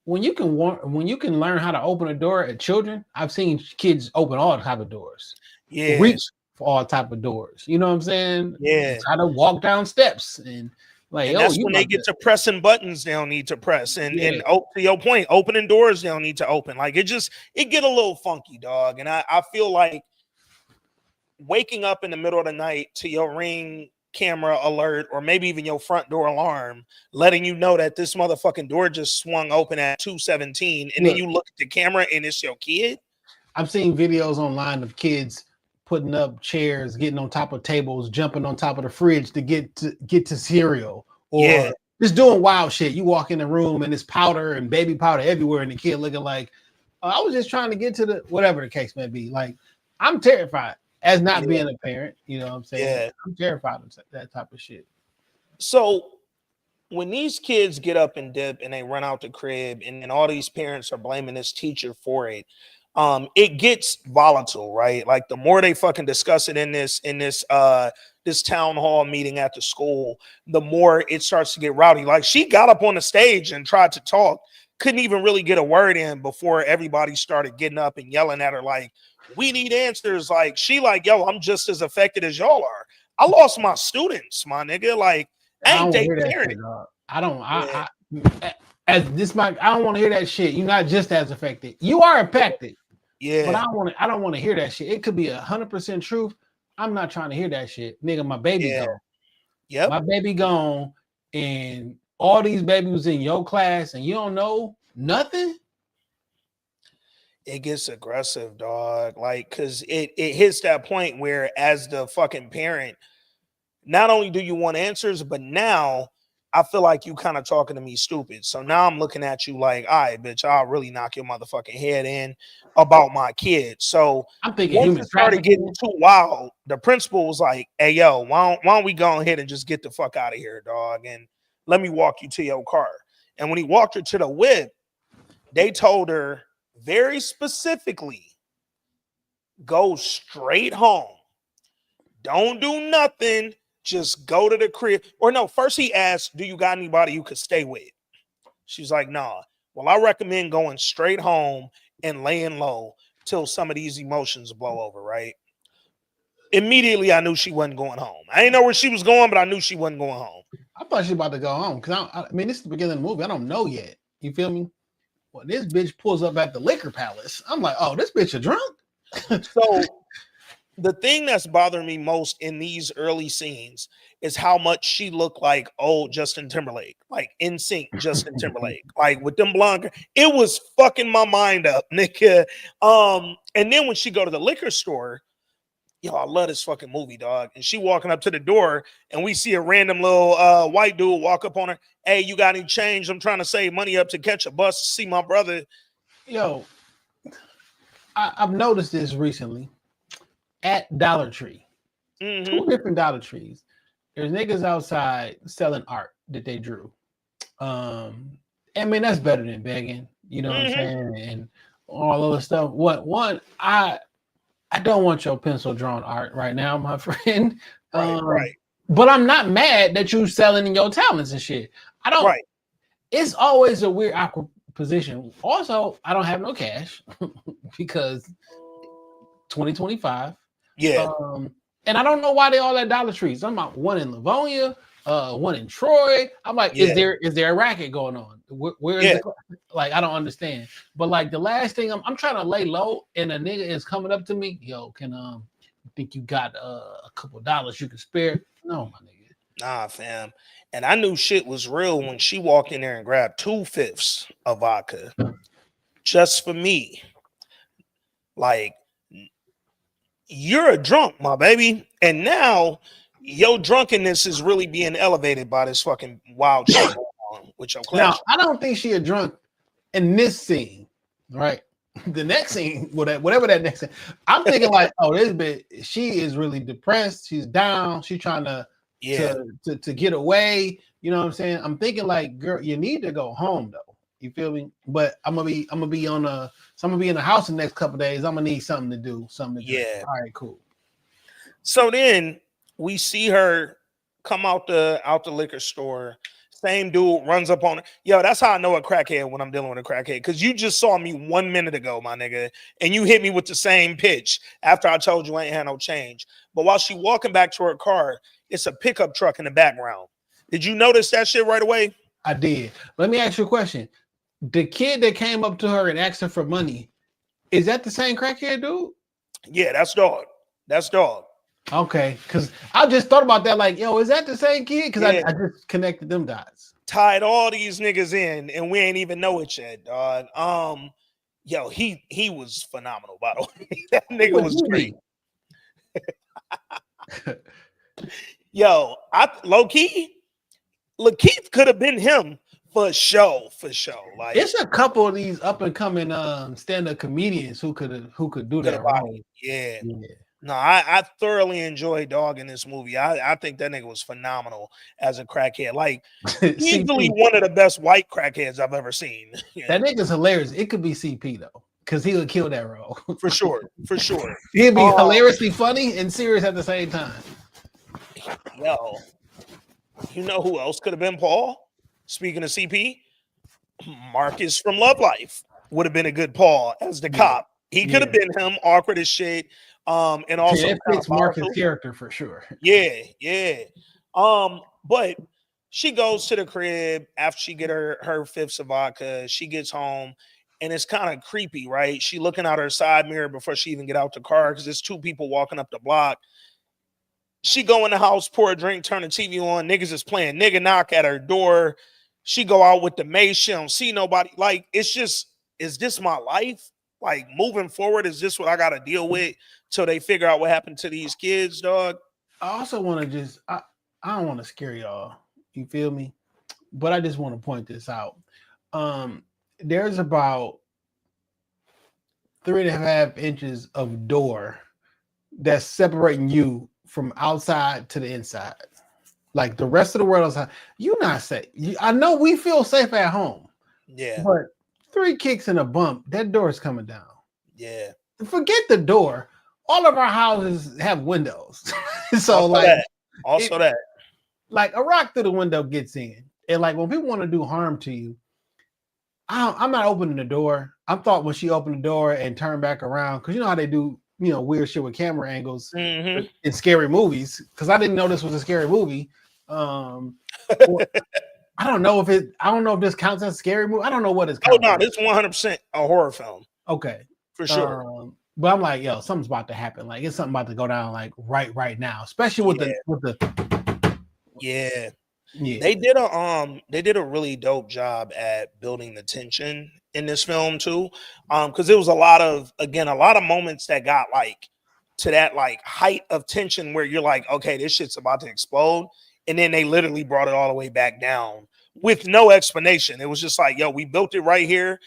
when you can learn how to open a door at children, I've seen kids open all type of doors. Yeah. Reach for all type of doors. You know what I'm saying? Yeah. Try to walk down steps and like, and that's when they get to pressing buttons they don't need to press. And to your point, opening doors they don't need to open. Like, it get a little funky, dog. And I feel like waking up in the middle of the night to your Ring camera alert or maybe even your front door alarm letting you know that this motherfucking door just swung open at 2:17 and then you look at the camera and it's your kid. I've seen videos online of kids putting up chairs, getting on top of tables, jumping on top of the fridge to get to cereal, or just doing wild shit. You walk in the room and it's powder and baby powder everywhere, and the kid looking like, oh, I was just trying to get to the whatever the case may be. Like, I'm terrified as not being a parent. You know what I'm saying? Yeah. I'm terrified of that type of shit. So when these kids get up and dip and they run out the crib and all these parents are blaming this teacher for it, it gets volatile, right? Like the more they fucking discuss it in this town hall meeting at the school, the more it starts to get rowdy. Like she got up on the stage and tried to talk, couldn't even really get a word in before everybody started getting up and yelling at her like, we need answers. Like she like, yo, I'm just as affected as y'all are. I lost my students, my nigga. Like, ain't they parent? I don't want to hear that shit. You're not just as affected. You are affected. Yeah. But I don't want to hear that shit. It could be 100% truth. I'm not trying to hear that shit. Nigga, my baby gone. Yep. My baby gone, and all these babies was in your class and you don't know nothing. It gets aggressive, dog. Like, cause it hits that point where as the fucking parent, not only do you want answers, but now I feel like you kind of talking to me stupid. So now I'm looking at you like, all right, bitch, I'll really knock your motherfucking head in about my kid. So I'm thinking once it started getting too wild, the principal was like, hey, yo, why don't we go ahead and just get the fuck out of here, dog? And let me walk you to your car. And when he walked her to the whip, they told her very specifically, go straight home. Don't do nothing. Just go to the crib. Or no, first he asked, do you got anybody you could stay with? She's like, nah. Well, I recommend going straight home and laying low till some of these emotions blow over, right? Immediately, I knew she wasn't going home. I didn't know where she was going, but I knew she wasn't going home. I thought she was about to go home because I mean, this is the beginning of the movie. I don't know yet. You feel me? Well, this bitch pulls up at the liquor palace. I'm like, oh, this bitch a drunk? So the thing that's bothering me most in these early scenes is how much she looked like old Justin Timberlake, like in sync Justin Timberlake, like with them blonde. It was fucking my mind up, nigga. And then when she go to the liquor store, yo, I love this fucking movie, dog. And she walking up to the door, and we see a random little white dude walk up on her. Hey, you got any change? I'm trying to save money up to catch a bus to see my brother. Yo, I've noticed this recently. At Dollar Tree, 2 different Dollar Trees, there's niggas outside selling art that they drew. I mean, that's better than begging, you know what I'm saying, and all other stuff. I don't want your pencil drawn art right now, my friend. Right. But I'm not mad that you selling your talents and shit. I don't. Right. It's always a weird, awkward position. Also, I don't have no cash because 2025. Yeah. And I don't know why they all at Dollar Trees. I'm about one in Livonia, one in Troy. I'm like, is there a racket going on? Where is it? Like, I don't understand. But like the last thing I'm trying to lay low, and a nigga is coming up to me, yo, can think you got a couple dollars you can spare? No, my nigga. Nah, fam. And I knew shit was real when she walked in there and grabbed 2/5 of vodka just for me. Like, you're a drunk, my baby. And now your drunkenness is really being elevated by this fucking wild shit with your class. Now, I don't think she a drunk in this scene, right? The next scene, whatever that next scene, I'm thinking like, oh, this bitch, she is really depressed. She's down. She's trying to get away. You know what I'm saying? I'm thinking like, girl, you need to go home though. You feel me? But I'm gonna be in the house the next couple of days. I'm gonna need something to do. Yeah. All right, cool. So then we see her come out the liquor store. Same dude runs up on her. Yo, that's how I know a crackhead when I'm dealing with a crackhead. Because you just saw me 1 minute ago, my nigga, and you hit me with the same pitch after I told you I ain't had no change. But while she walking back to her car, it's a pickup truck in the background. Did you notice that shit right away? I did. Let me ask you a question. The kid that came up to her and asked her for money, is that the same crackhead dude? Yeah, that's dog. Okay, because I just thought about that. Like, yo, is that the same kid? Because Yeah. I just connected them dots. Tied all these niggas in, and we ain't even know it yet, dog. Yo, he was phenomenal, by the way. That nigga What was you great. mean? Yo, I low key, Lakeith could have been him for show. Like It's a couple of these up and coming stand-up comedians who could do could that have role. body. Yeah. Yeah. No, I thoroughly enjoyed Dog in this movie. I think that nigga was phenomenal as a crackhead. Like easily CP. one of the best white crackheads I've ever seen. Yeah, That nigga's hilarious. It could be CP though, because he would kill that role. for sure. For sure. He'd be hilariously funny and serious at the same time. Yo, you know who else could have been Paul? Speaking of CP, Marcus from Love Life would have been a good Paul as the cop. He could have been him, awkward as shit. And also it fits Marcus' character for sure. Yeah. But she goes to the crib after she get her fifth of vodka. She gets home, and it's kind of creepy, right? She looking out her side mirror before she even get out the car because there's two people walking up the block. She go in the house, pour a drink, turn the TV on. Niggas is playing nigga knock at her door. She go out with the mace. She don't see nobody. Like, it's just, is this my life? Like, moving forward, is this what I got to deal with till they figure out what happened to these kids, dog? I also want to I don't want to scare y'all. You feel me? But I just want to point this out. There's about 3.5 inches of door that's separating you from outside to the inside. Like the rest of the world outside, you're not safe. I know we feel safe at home. Yeah. But 3 kicks and a bump, that door is coming down. Yeah. Forget the door. All of our houses have windows. So also like that. Also that. Like a rock through the window gets in. And like when people want to do harm to you, I'm not opening the door. I thought when she opened the door and turned back around, because you know how they do, weird shit with camera angles in scary movies. Because I didn't know this was a scary movie. I don't know if this counts as a scary movie. I don't know what it's called. Oh no, it's 100% a horror film. Okay. For sure. But I'm like, yo, something's about to happen. Like it's something about to go down like right now, especially with the Yeah. They did a really dope job at building the tension in this film too. Because there was a lot of moments that got like to that like height of tension where you're like, okay, this shit's about to explode. And then they literally brought it all the way back down with no explanation. It was just like, yo, we built it right here.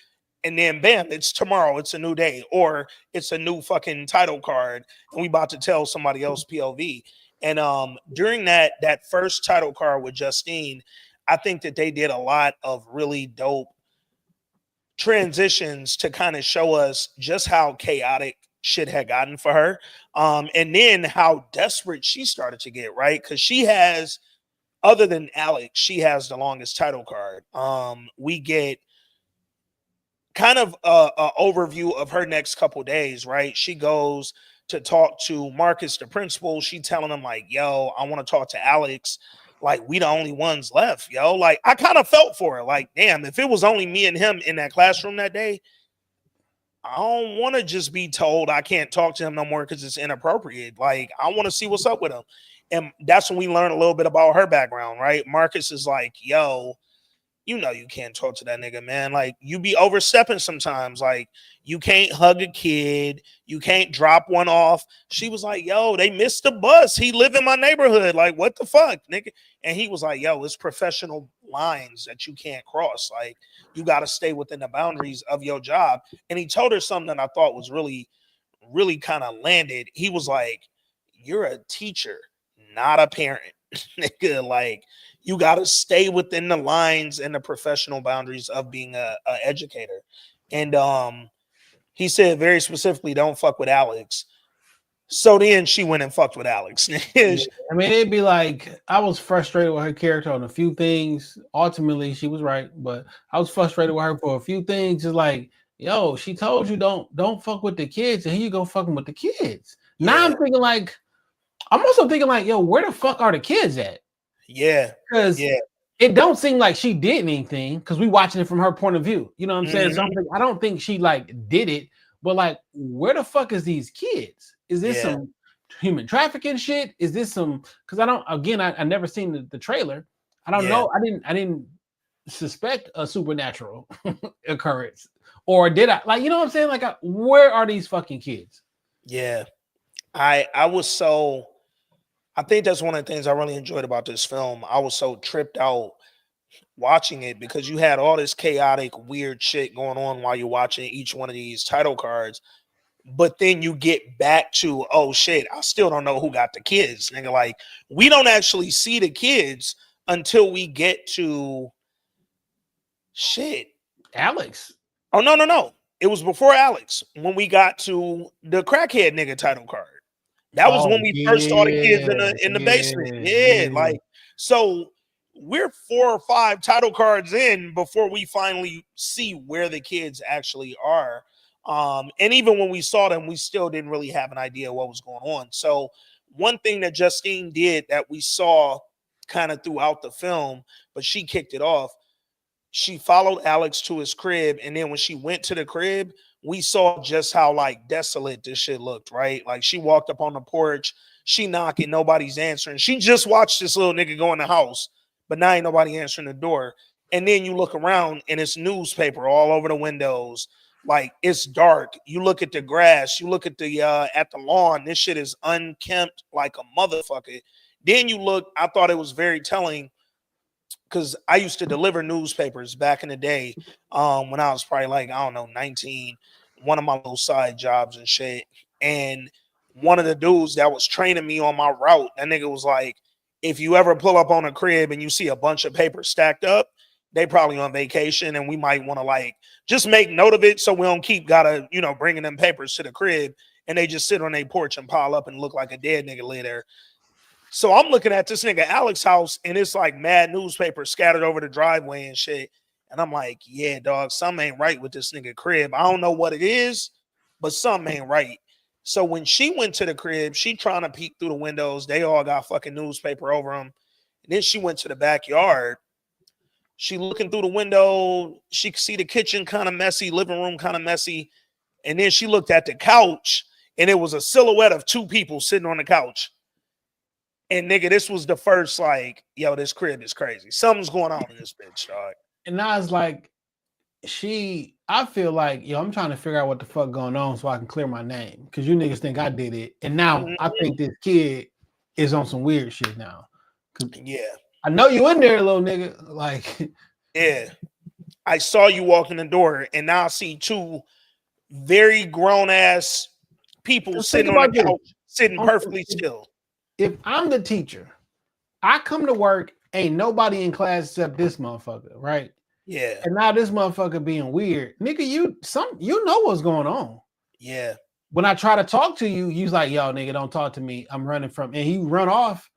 And then bam, it's tomorrow, it's a new day, or it's a new fucking title card, and we about to tell somebody else POV. And during that first title card with Justine, I think that they did a lot of really dope transitions to kind of show us just how chaotic shit had gotten for her. And then how desperate she started to get, right? Because she has, other than Alex, she has the longest title card. We get kind of a overview of her next couple days, right? She goes to talk to Marcus, the principal. She telling him like, yo, I want to talk to Alex. Like, we the only ones left, yo. Like, I kind of felt for her. Like, damn, if it was only me and him in that classroom that day, I don't want to just be told I can't talk to him no more because it's inappropriate. Like, I want to see what's up with him. And that's when we learn a little bit about her background, right? Marcus is like, yo, you know you can't talk to that nigga, man. Like, you be overstepping sometimes. Like, you can't hug a kid. You can't drop one off. She was like, yo, they missed the bus. He live in my neighborhood. Like, what the fuck, nigga? And he was like, yo, it's professional lines that you can't cross. Like, you got to stay within the boundaries of your job. And he told her something that I thought was really, really kind of landed. He was like, you're a teacher, not a parent. Nigga, like, you got to stay within the lines and the professional boundaries of being a educator. And he said very specifically, don't fuck with Alex. So then she went and fucked with Alex. I mean, it'd be like, I was frustrated with her character on a few things. Ultimately, she was right, but I was frustrated with her for a few things. Just like, yo, she told you don't fuck with the kids, and here you go fucking with the kids. Yeah. Now I'm thinking like, I'm also thinking like, yo, where the fuck are the kids at? Yeah. Because it don't seem like she did anything because we watching it from her point of view. You know what I'm saying? So I don't think she like did it, but like, where the fuck is these kids? Is this some human trafficking shit? Is this some? Because I never seen the trailer. I don't know. I didn't suspect a supernatural occurrence, or did I? Like, you know what I'm saying? Like, where are these fucking kids? Yeah, I was so. I think that's one of the things I really enjoyed about this film. I was so tripped out watching it because you had all this chaotic, weird shit going on while you're watching each one of these title cards. But then you get back to, oh shit, I still don't know who got the kids. Nigga, like, we don't actually see the kids until we get to shit. Alex. Oh, no. It was before Alex when we got to the crackhead nigga title card. That was when we first saw the kids in the basement. Yeah, like, so we're 4 or 5 title cards in before we finally see where the kids actually are. And even when we saw them, we still didn't really have an idea what was going on. So one thing that Justine did that we saw kind of throughout the film, but she kicked it off. She followed Alex to his crib, and then when she went to the crib, we saw just how like desolate this shit looked, right? Like, she walked up on the porch, she knocking, nobody's answering. She just watched this little nigga go in the house, but now ain't nobody answering the door. And then you look around and it's newspaper all over the windows. Like, it's dark. You look at the grass, you look at the lawn, this shit is unkempt like a motherfucker. Then you look, I thought it was very telling because I used to deliver newspapers back in the day when I was probably like, I don't know, 19, one of my little side jobs and shit. And one of the dudes that was training me on my route, that nigga was like, if you ever pull up on a crib and you see a bunch of papers stacked up, they probably on vacation and we might want to like just make note of it so we don't keep bringing them papers to the crib and they just sit on their porch and pile up and look like a dead nigga lay there. So I'm looking at this nigga Alex house and it's like mad newspapers scattered over the driveway and shit. And I'm like, yeah, dog, something ain't right with this nigga crib. I don't know what it is, but something ain't right. So when she went to the crib, she trying to peek through the windows. They all got fucking newspaper over them. And then she went to the backyard. She looking through the window. She could see the kitchen kind of messy, living room kind of messy. And then she looked at the couch and it was a silhouette of 2 people sitting on the couch. And nigga, this was the first like, yo, this crib is crazy. Something's going on in this bitch, dog. And now it's like, I feel like, yo, I'm trying to figure out what the fuck going on so I can clear my name. Because you niggas think I did it. And now I think this kid is on some weird shit now. Yeah. I know you in there, little nigga. Like, yeah. I saw you walk in the door and now I see 2 very grown ass people sitting on the couch, sitting perfectly still. If I'm the teacher, I come to work, ain't nobody in class except this motherfucker, right? Yeah. And now this motherfucker being weird. Nigga, you know what's going on. Yeah. When I try to talk to you, you's like, yo, nigga, don't talk to me. I'm running from, and he run off.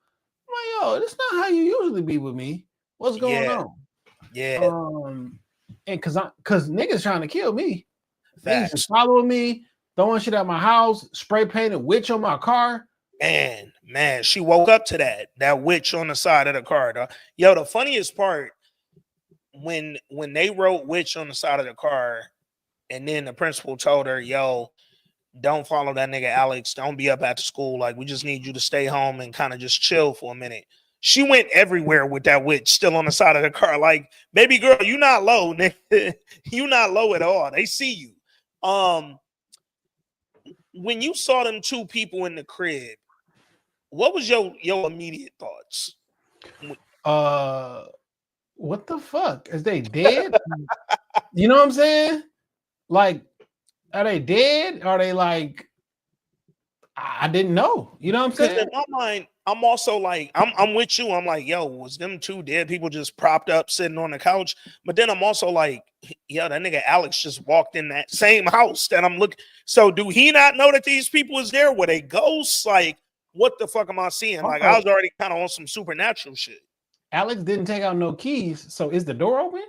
I'm like, yo, that's not how you usually be with me. What's going on? Yeah. And cause niggas trying to kill me. Facts. Niggas following me, throwing shit at my house, spray painted witch on my car. Man, she woke up to that witch on the side of the car, dog. Yo, the funniest part, when they wrote witch on the side of the car, and then the principal told her, yo, don't follow that nigga Alex. Don't be up after school. Like, we just need you to stay home and kind of just chill for a minute. She went everywhere with that witch still on the side of the car. Like, baby girl, you not low, nigga. You not low at all. They see you. When you saw them 2 people in the crib, what was your immediate thoughts? What the fuck? Is they dead? You know what I'm saying? Like, are they dead? Are they like, I didn't know. You know what I'm saying? In my mind, I'm also like, I'm with you. I'm like, yo, was them 2 dead people just propped up sitting on the couch? But then I'm also like, yo, that nigga Alex just walked in that same house that I'm looking. So do he not know that these people was there? Were they ghosts? Like, what the fuck am I seeing? Like, I was already kind of on some supernatural shit. Alex didn't take out no keys. So is the door open?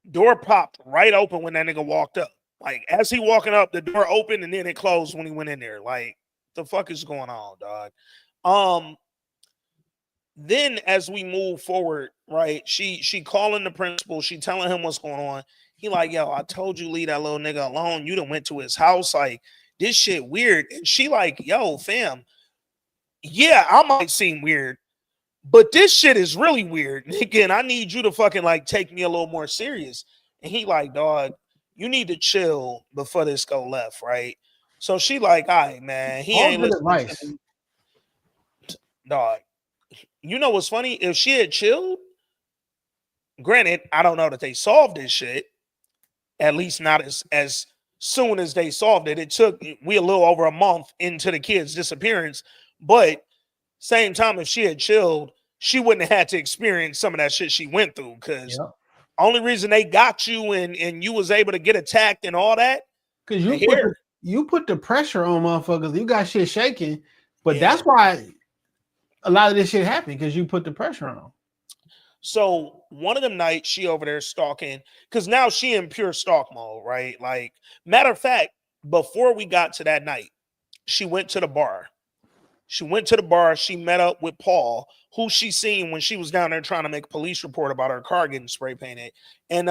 Door popped right open when that nigga walked up. Like, as he walking up, the door opened and then it closed when he went in there. Like, the fuck is going on, dog? Then as we move forward, right, she calling the principal, she telling him what's going on. He like, yo, I told you leave that little nigga alone. You done went to his house. Like, this shit weird. And she like, yo, fam, yeah, I might seem weird, but this shit is really weird. Again, I need you to fucking like take me a little more serious. And he like, dog, you need to chill before this go left, right? So she like, all right, man, he All ain't good listening advice. to me. Dog, you know what's funny? If she had chilled, granted, I don't know that they solved this shit, at least not as soon as they solved it. It took we a little over a month into the kid's disappearance, but same time, if she had chilled, she wouldn't have had to experience some of that shit she went through. Because Yep. only reason they got you and you was able to get attacked and all that, Because the hair. you put the pressure on motherfuckers. You got shit shaking, but Yeah. that's why a lot of this shit happened because you put the pressure on them. So one of them nights she over there stalking, because now she in pure stalk mode, right? Like, matter of fact, before we got to that night, she went to the bar. She went to the bar. She met up with Paul, who she seen when she was down there trying to make a police report about her car getting spray painted. And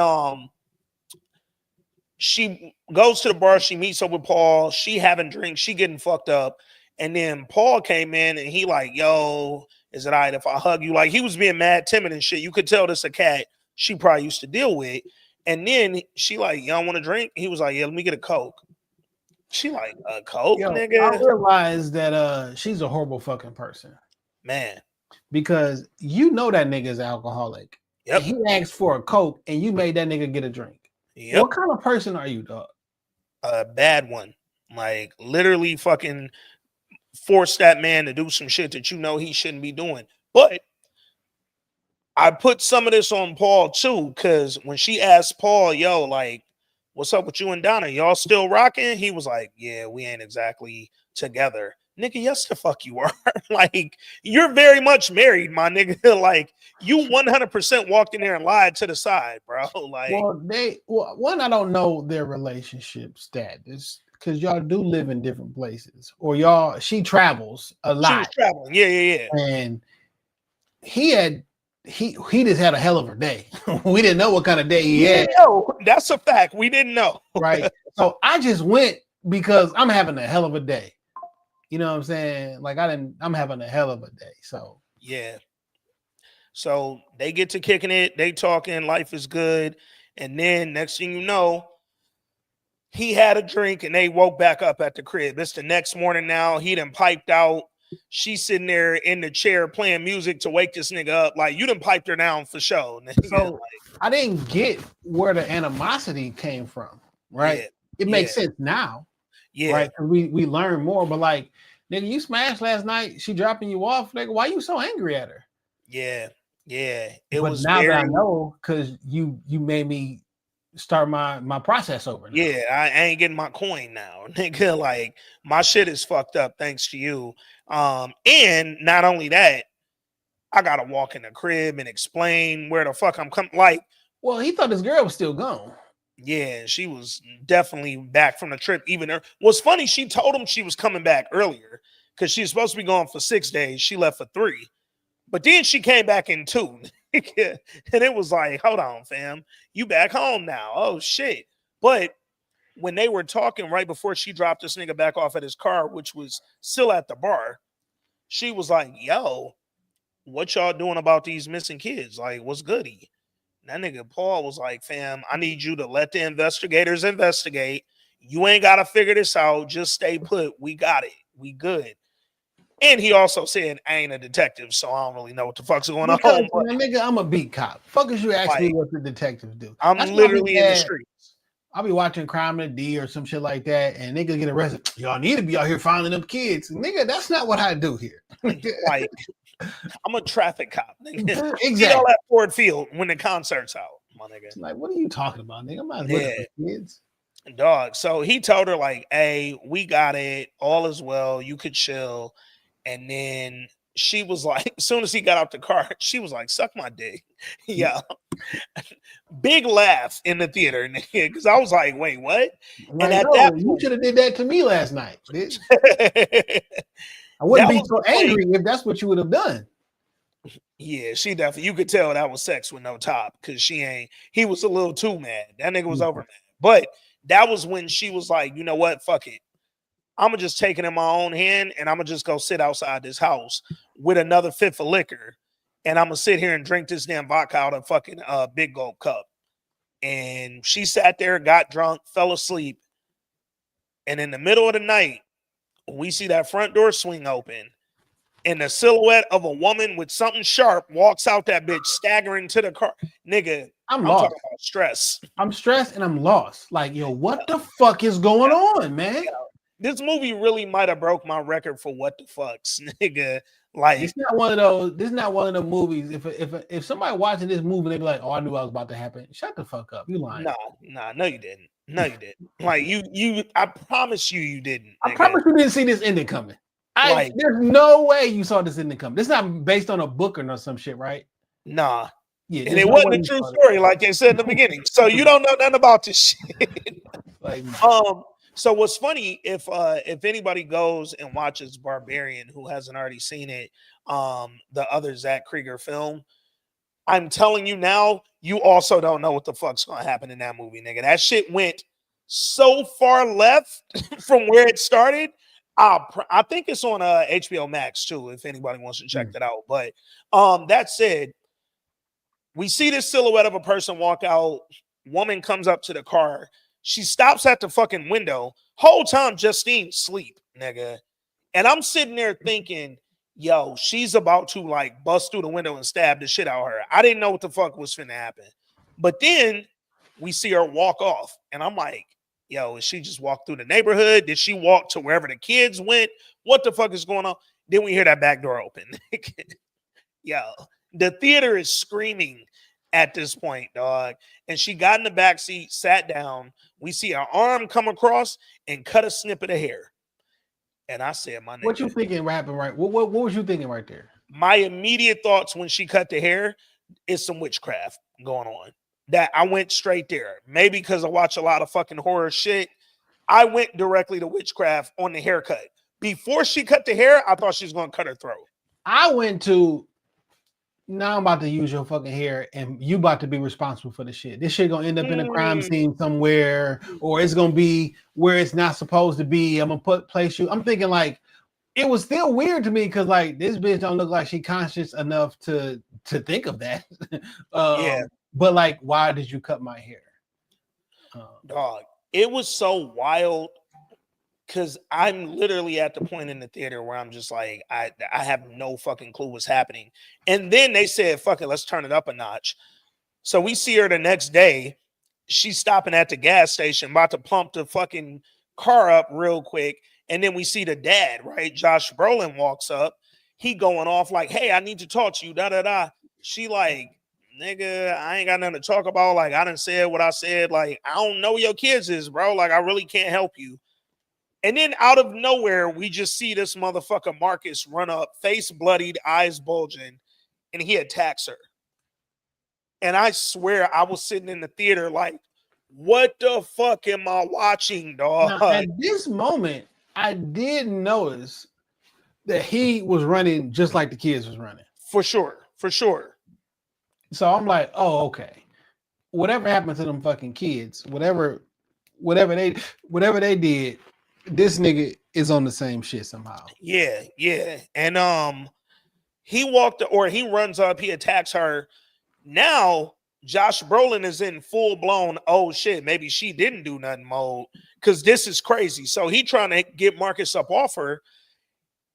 she goes to the bar. She meets up with Paul. She having drinks. She getting fucked up. And then Paul came in and he like, yo, is it all right if I hug you? Like, he was being mad, timid and shit. You could tell this a cat she probably used to deal with. And then she like, y'all want to drink? He was like, yeah, let me get a Coke. She like, a Coke, Yo, nigga? I realized that she's a horrible fucking person Man. because you know that nigga is alcoholic. Yep. He asked for a Coke and you made that nigga get a drink. Yep. What kind of person are you, dog? A bad one. Like, literally fucking force that man to do some shit that you know he shouldn't be doing. But I put some of this on Paul too, because when she asked Paul, yo, like, what's up with you and Donna? Y'all still rocking? He was like, yeah, we ain't exactly together. Nigga, yes, the fuck you are. Like, you're very much married, my nigga. Like, you 100% walked in there and lied to the side, bro. Like, One, I don't know their relationship status because y'all do live in different places, or she travels a she was lot, traveling. Yeah. and he just had a hell of a day. We didn't know what kind of day he had. No, that's a fact. We didn't know. Right. So I just went because I'm having a hell of a day. You know what I'm saying? Like I'm having a hell of a day. So yeah. So they get to kicking it, they talking, life is good. And then next thing you know, he had a drink and they woke back up at the crib. It's the next morning now. He done piped out. She's sitting there in the chair playing music to wake this nigga up. Like, you done piped her down for sure. So I didn't get where the animosity came from, right? Yeah, it makes sense now. Yeah. Right. We learn more, but like, nigga, you smashed last night. She dropping you off. Nigga, why you so angry at her? Yeah. It but was now very... that I know, because you made me start my process over. Now. Yeah, I ain't getting my coin now. Nigga, like, my shit is fucked up thanks to you. And not only that, I gotta walk in the crib and explain where the fuck I'm coming. Like, well, he thought his girl was still gone. Yeah, she was definitely back from the trip. Even what's funny, she told him she was coming back earlier because she was supposed to be gone for 6 days. She left for 3, but then she came back in 2. And it was like, hold on, fam, you back home now? Oh shit! But when they were talking right before she dropped this nigga back off at his car, which was still at the bar, she was like, "Yo, what y'all doing about these missing kids? Like, what's goody?" That nigga Paul was like, fam, I need you to let the investigators investigate. You ain't got to figure this out. Just stay put. We got it. We good. And he also said, I ain't a detective, so I don't really know what the fuck's going on. But, nigga, I'm a beat cop. Fuck is you ask like, me what the detectives do? I'm literally in the streets. I'll be watching Crime of the D or some shit like that, and niggas get arrested. Y'all need to be out here finding them kids. Nigga, that's not what I do here. Like, I'm a traffic cop. Nigga. Exactly. All at Ford Field when the concert's out, my nigga. Like, what are you talking about, nigga? I'm not looking for kids. Dog. So he told her, like, hey, we got it. All is well. You could chill. And then she was like, as soon as he got out the car, she was like, suck my dick. Yeah. Big laugh in the theater, nigga. Because I was like, wait, what? Like, and at that point, you should have did that to me last night, bitch. I wouldn't be so angry if that's what you would have done. Yeah, she definitely, you could tell that was sex with no top because he was a little too mad. That nigga was over mad. But that was when she was like, you know what? Fuck it. I'm gonna just take it in my own hand and I'm gonna just go sit outside this house with another fifth of liquor, and I'm gonna sit here and drink this damn vodka out of fucking big gold cup. And she sat there, got drunk, fell asleep, and in the middle of the night, we see that front door swing open, and the silhouette of a woman with something sharp walks out that bitch, staggering to the car. Nigga, I'm talking lost. about stress. I'm stressed and I'm lost. Like, yo, what the fuck is going on, man? This movie really might have broke my record for what the fucks, nigga. Like, It's not one of those. This is not one of the movies. If somebody watching this movie, they be like, "Oh, I knew I was about to happen." Shut the fuck up. You lying? no, you didn't. No, you didn't. Like, you. I promise you didn't. I nigga. promise you didn't see this ending coming. Like- There's no way you saw this ending coming. This is not based on a book or no some shit, right? Nah, Yeah, and there's it no wasn't way a you true saw story, like they said in the beginning. So you don't know nothing about this shit. this. Like, So what's funny, if anybody goes and watches Barbarian who hasn't already seen it, the other Zach Krieger film, I'm telling you now, you also don't know what the fuck's gonna happen in that movie, nigga. That shit went so far left from where it started. I think it's on HBO Max too, if anybody wants to check that out. But that said, we see this silhouette of a person walk out. Woman comes up to the car. She stops at the fucking window. Whole time Justine sleep, nigga. And I'm sitting there thinking, yo, she's about to like bust through the window and stab the shit out of her. I didn't know what the fuck was finna happen. But then we see her walk off. And I'm like, yo, is she just walk through the neighborhood? Did she walk to wherever the kids went? What the fuck is going on? Then we hear that back door open. Yo, the theater is screaming at this point, dog. And she got in the back seat, sat down. We see her arm come across and cut a snippet of hair. And I said, my nigga, what you thinking happened right? What was you thinking right there? my immediate thoughts when she cut the hair is some witchcraft going on. That I went straight there. Maybe because I watch a lot of fucking horror shit. I went directly to witchcraft on the haircut. Before she cut the hair, I thought she was going to cut her throat. I went to, now I'm about to use your fucking hair and you about to be responsible for the shit. This shit gonna end up in a crime scene somewhere, or it's gonna be where it's not supposed to be. I'm gonna place you. I'm thinking like, it was still weird to me because like this bitch don't look like she conscious enough to think of that. Yeah. But like, why did you cut my hair? Dog, it was so wild because I'm literally at the point in the theater where I'm just like, I have no fucking clue what's happening. And then they said, fuck it, let's turn it up a notch. So we see her the next day. She's stopping at the gas station, about to pump the fucking car up real quick. And then we see the dad, right? Josh Brolin walks up. He going off like, hey, I need to talk to you, da-da-da. She like, nigga, I ain't got nothing to talk about. Like, I done said what I said. Like, I don't know where your kids is, bro. Like, I really can't help you. And then out of nowhere, we just see this motherfucker Marcus run up, face bloodied, eyes bulging, and he attacks her. And I swear I was sitting in the theater like, what the fuck am I watching, dog? Now, at this moment, I did notice that he was running just like the kids was running. For sure. For sure. So I'm like, oh, okay. Whatever happened to them fucking kids, whatever they did, this nigga is on the same shit somehow. Yeah, yeah. And he runs up, he attacks her. Now Josh Brolin is in full blown, oh shit, maybe she didn't do nothing mode. Cause this is crazy. So he trying to get Marcus up off her.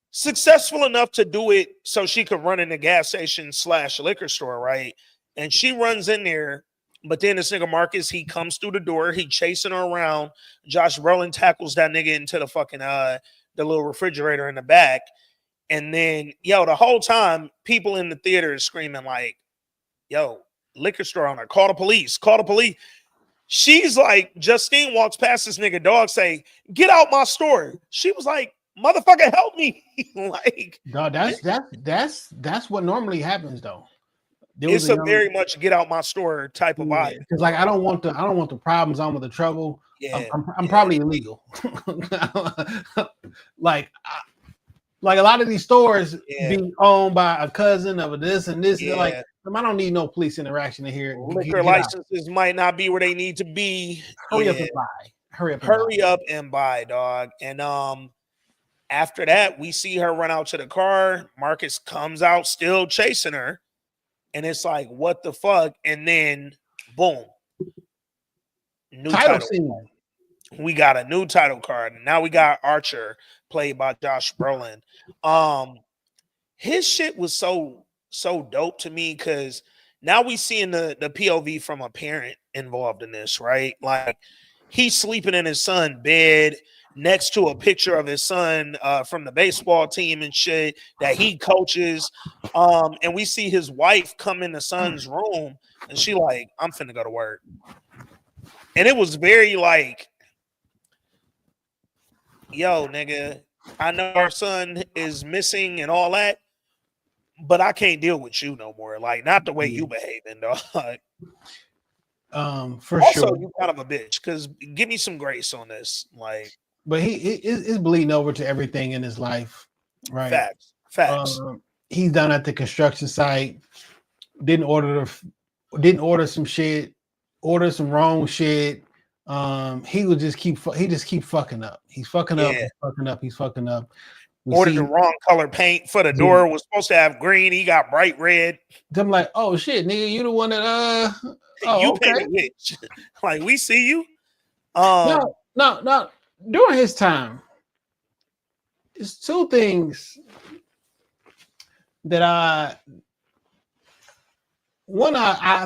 Successful enough to do it so she could run in the gas station / liquor store, right? And she runs in there, but then this nigga Marcus, he comes through the door, he chasing her around. Josh Brolin tackles that nigga into the fucking the little refrigerator in the back. And then, yo, the whole time, people in the theater is screaming like, yo, liquor store owner, call the police, call the police. She's like, Justine walks past this nigga, dog, say, get out my store. She was like, motherfucker, help me. Like, no, that's what normally happens though. It's a very much get out my store type of vibe. Because like I don't want the problems on with the trouble. Yeah, I'm probably illegal. like a lot of these stores being owned by a cousin of this and this. They're like, I don't need no police interaction in here. Liquor licenses might not be where they need to be. Hurry up and buy. Hurry up and Hurry up and buy, dog. And after that, we see her run out to the car. Marcus comes out still chasing her. And it's like, what the fuck? And then boom. New title title. scene. We got a new title card. And now we got Archer, played by Josh Brolin. His shit was so dope to me because now we seeing the POV from a parent involved in this, right? Like he's sleeping in his son's bed next to a picture of his son from the baseball team and shit that he coaches. And we see his wife come in the son's room and she like, I'm finna go to work. And it was very like, yo, nigga, I know our son is missing and all that, but I can't deal with you no more. Like, not the way you behaving, dog. For Also, sure. you kind of a bitch, because give me some grace on this. Like, But he is bleeding over to everything in his life, right? Facts. He's down at the construction site, didn't order some shit, ordered some wrong shit. He would just keep fucking up. He's fucking up. He's fucking up. Ordered the wrong color paint for the door. Was supposed to have green. He got bright red. I'm like, oh shit, nigga, you the one that you pay the bitch. Like, we see you. No. During his time, it's two things that I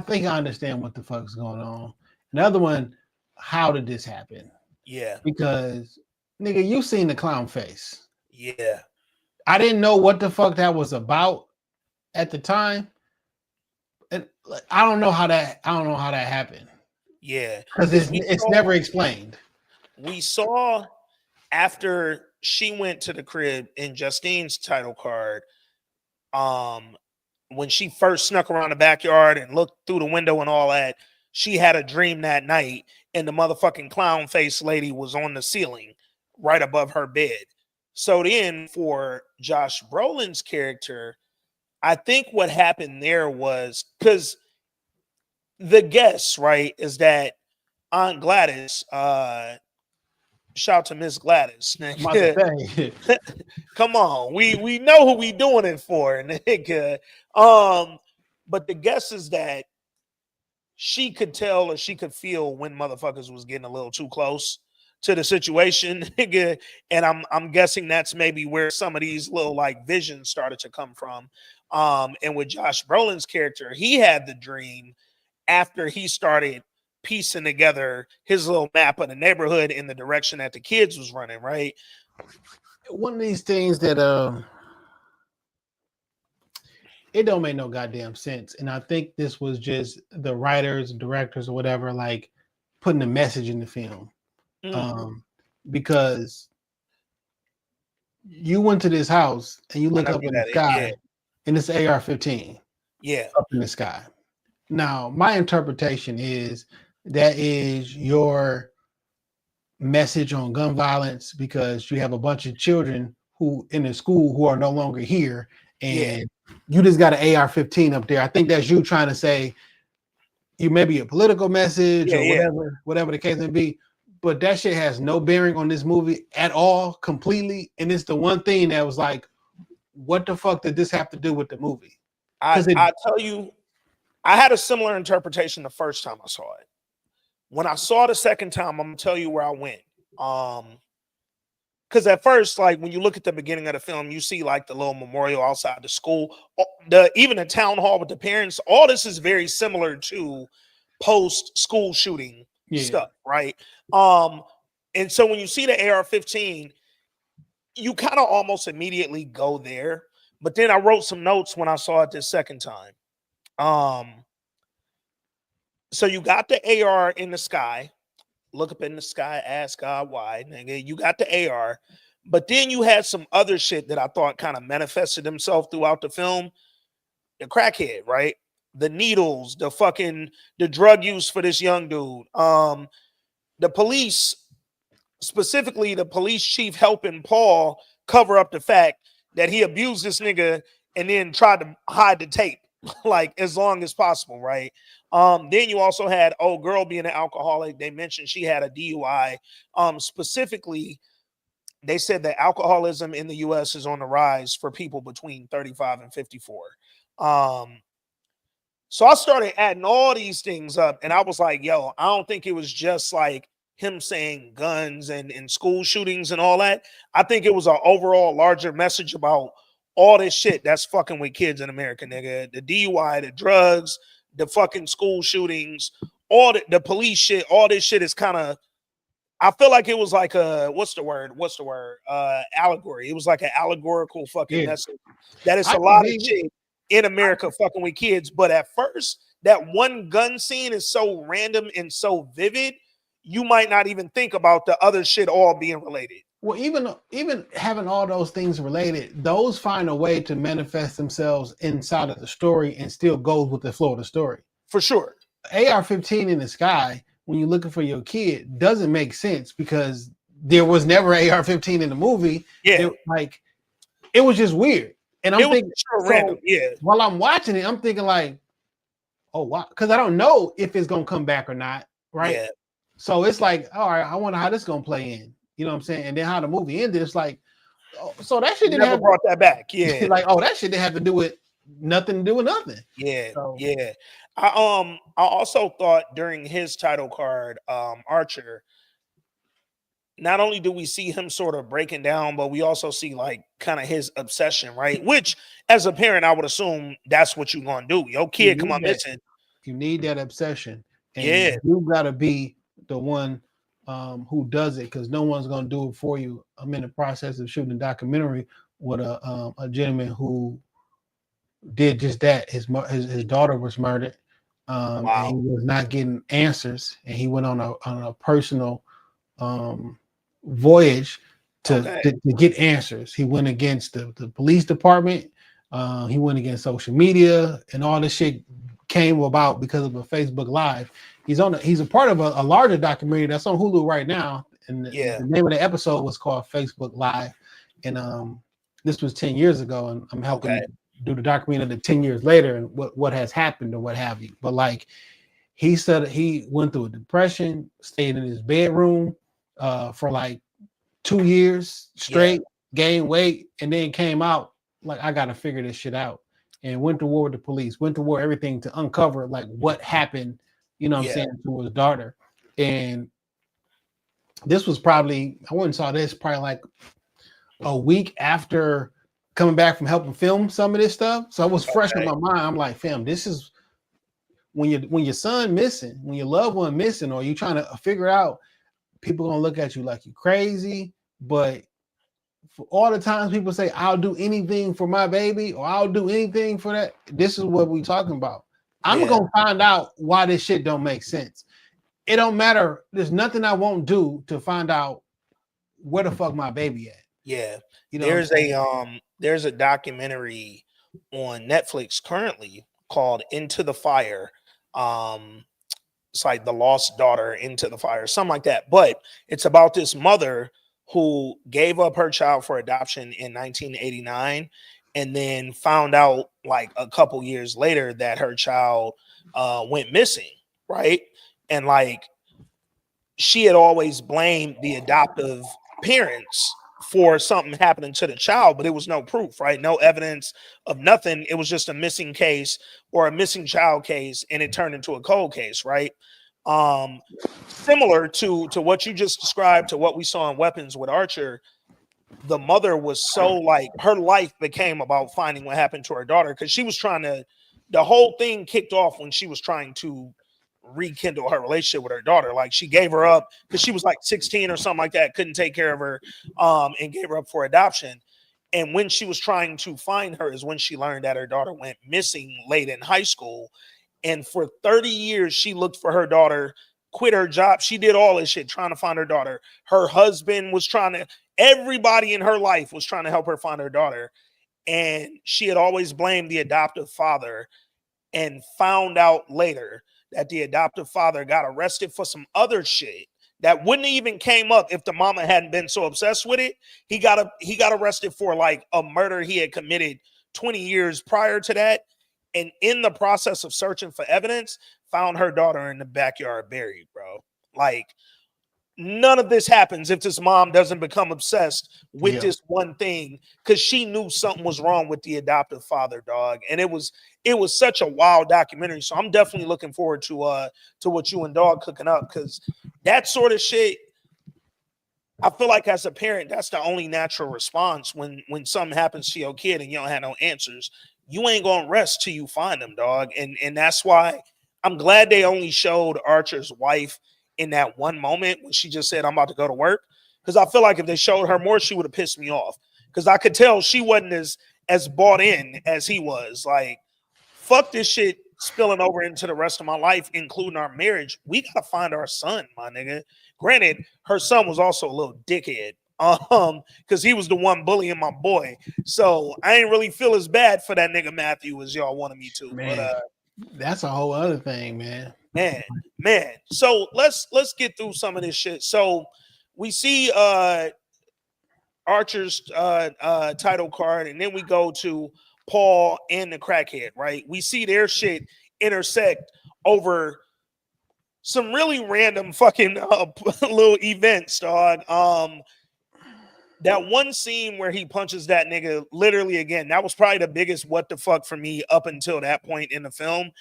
think I understand what the fuck's going on. Another one, how did this happen? Yeah. Because nigga, you seen the clown face. Yeah. I didn't know what the fuck that was about at the time. And I don't know how that happened. Yeah. Because it's never explained. We saw after she went to the crib in Justine's title card, when she first snuck around the backyard and looked through the window and all that, she had a dream that night, and the motherfucking clown face lady was on the ceiling right above her bed. So then for Josh Brolin's character, I think what happened there was because the guess, right, is that Aunt Gladys, shout to Miss Gladys. Come on, we know who we doing it for, nigga. But the guess is that she could tell or she could feel when motherfuckers was getting a little too close to the situation, nigga. And I'm guessing that's maybe where some of these little like visions started to come from. And with Josh Brolin's character, he had the dream after he started piecing together his little map of the neighborhood in the direction that the kids was running, right? One of these things that it don't make no goddamn sense. And I think this was just the writers, directors, or whatever, like putting a message in the film. Because you went to this house and you look up in the sky and it's AR-15 up in the sky. Now, my interpretation is that is your message on gun violence because you have a bunch of children who in the school who are no longer here, and you just got an AR-15 up there. I think that's you trying to say you may be a political message or whatever the case may be, but that shit has no bearing on this movie at all, completely. And it's the one thing that was like, what the fuck did this have to do with the movie? I tell you, I had a similar interpretation the first time I saw it. When I saw it the second time, I'm gonna tell you where I went. Because at first, like when you look at the beginning of the film, you see like the little memorial outside the school, even the town hall with the parents. All this is very similar to post-school shooting stuff, right? And so when you see the AR-15, you kind of almost immediately go there. But then I wrote some notes when I saw it this second time. So you got the AR in the sky. Look up in the sky, ask God why, nigga. You got the AR, but then you had some other shit that I thought kind of manifested himself throughout the film. The crackhead, right? The needles, the drug use for this young dude. The police, specifically the police chief helping Paul cover up the fact that he abused this nigga and then tried to hide the tape like as long as possible, right? Then you also had old girl being an alcoholic. They mentioned she had a DUI. Specifically, they said that alcoholism in the US is on the rise for people between 35 and 54. So I started adding all these things up, and I was like, yo, I don't think it was just like him saying guns and school shootings and all that. I think it was an overall larger message about all this shit that's fucking with kids in America, nigga. The DUI, the drugs, the fucking school shootings, all the police shit, all this shit is kind of, I feel like it was like a, what's the word? Allegory. It was like an allegorical fucking message that it's a lot of shit in America fucking with kids. But at first, that one gun scene is so random and so vivid, you might not even think about the other shit all being related. Well, even having all those things related, those find a way to manifest themselves inside of the story and still goes with the flow of the story. For sure. AR-15 in the sky, when you're looking for your kid, doesn't make sense because there was never AR-15 in the movie. Yeah. It was just weird. And I'm thinking, random. Yeah. While I'm watching it, I'm thinking like, oh, wow. Because I don't know if it's going to come back or not. Right. Yeah. So it's like, all right, I wonder how this is going to play in. You know what I'm saying? And then how the movie ended, it's like, oh, so that shit didn't never brought that back. Yeah. Like, oh, that shit didn't have to do with nothing to do with nothing. Yeah. So, yeah. I also thought during his title card, Archer, not only do we see him sort of breaking down, but we also see like kind of his obsession, right? Which as a parent, I would assume that's what you're going to do. Your kid come on missing. You need that obsession. And you got to be the one who does it, because no one's going to do it for you. I'm in the process of shooting a documentary with a gentleman who did just that. His daughter was murdered. Wow. And he was not getting answers, and he went on a personal voyage to get answers. He went against the police department. He went against social media, and all this shit came about because of a Facebook Live. He's a part of a larger documentary that's on Hulu right now, and the name of the episode was called Facebook Live. And this was 10 years ago, and I'm helping do the documentary 10 years later and what has happened or what have you. But like he said, he went through a depression, stayed in his bedroom for like 2 years straight, gained weight, and then came out like, I gotta figure this shit out, and went to war with the police, went to war, everything to uncover like what happened, you know what I'm saying, to his daughter. And this was probably, I went and saw this probably like a week after coming back from helping film some of this stuff. So it was fresh in my mind. I'm like, fam, this is when your son missing, when your loved one missing, or you trying to figure out, people gonna look at you like you crazy. But for all the times people say, I'll do anything for my baby, or I'll do anything for that, this is what we talking about. I'm gonna find out why this shit don't make sense. It don't matter. There's nothing I won't do to find out where the fuck my baby at. Yeah. You know, there's a documentary on Netflix currently called Into the Fire. It's like The Lost Daughter Into the Fire, something like that. But it's about this mother who gave up her child for adoption in 1989, and then found out like a couple years later that her child went missing, right? And like she had always blamed the adoptive parents for something happening to the child, but it was no proof, right? No evidence of nothing. It was just a missing case or a missing child case, and it turned into a cold case, right? Similar to what you just described, to what we saw in Weapons with Archer. The mother was so like, her life became about finding what happened to her daughter, because she was trying to, the whole thing kicked off when she was trying to rekindle her relationship with her daughter. Like she gave her up because she was like 16 or something like that, couldn't take care of her, and gave her up for adoption. And when she was trying to find her is when she learned that her daughter went missing late in high school. And for 30 years, she looked for her daughter, quit her job. She did all this shit trying to find her daughter. Her husband was trying to, everybody in her life was trying to help her find her daughter. And she had always blamed the adoptive father, and found out later that the adoptive father got arrested for some other shit that wouldn't even came up if the mama hadn't been so obsessed with it. He got arrested for like a murder he had committed 20 years prior to that. And in the process of searching for evidence, found her daughter in the backyard buried, bro. Like, none of this happens if this mom doesn't become obsessed with Yeah. this one thing because she knew something was wrong with the adoptive father, dog. And it was such a wild documentary. So I'm definitely looking forward to what you and dog cooking up, because that sort of shit, I feel like as a parent, that's the only natural response when something happens to your kid and you don't have no answers. You ain't gonna rest till you find them, dog. And that's why I'm glad they only showed Archer's wife in that one moment when she just said, "I'm about to go to work." Because I feel like if they showed her more, she would have pissed me off. Because I could tell she wasn't as bought in as he was. Like, fuck this shit spilling over into the rest of my life, including our marriage. We gotta find our son, my nigga. Granted, her son was also a little dickhead, because he was the one bullying my boy. So I ain't really feel as bad for that nigga Matthew as y'all wanted me to. Man, But that's a whole other thing, man. man. So let's get through some of this shit. So we see Archer's title card, and then we go to Paul and the crackhead, right? We see their shit intersect over some really random fucking little events, dog. That one scene where he punches that nigga, literally, again, that was probably the biggest what the fuck for me up until that point in the film,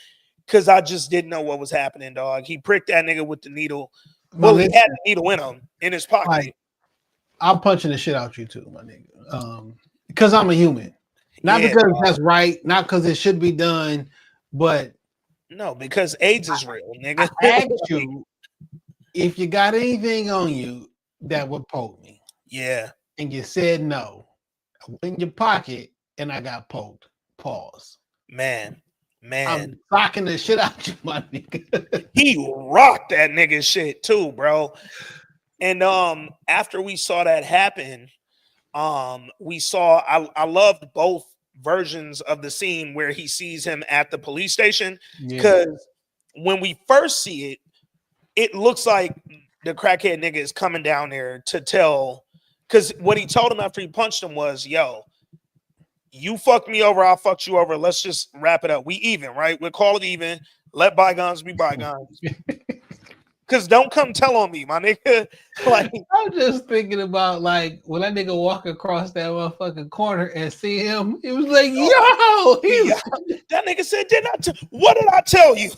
because I just didn't know what was happening, dog. He pricked that nigga with the needle. Well, he had the needle in him, in his pocket. Like, I'm punching the shit out you too, my nigga. Because I'm a human. Not because that's right, not because it should be done, but no, because AIDS is real, nigga. I asked you if you got anything on you that would poke me. Yeah. And you said no. I went in your pocket and I got poked. Pause. Man. I'm knocking the shit out you, my nigga. He rocked that nigga shit too, bro. And after we saw that happen, we saw I loved both versions of the scene where he sees him at the police station, because when we first see it, it looks like the crackhead nigga is coming down there to tell, because what he told him after he punched him was, yo, you fucked me over, I'll fuck you over, let's just wrap it up, we even, right? We'll call it even, let bygones be bygones. Because don't come tell on me, my nigga. Like, I'm just thinking about, like, when that nigga walk across that motherfucking corner and see him, it was like, yo, that nigga said, what did I tell you?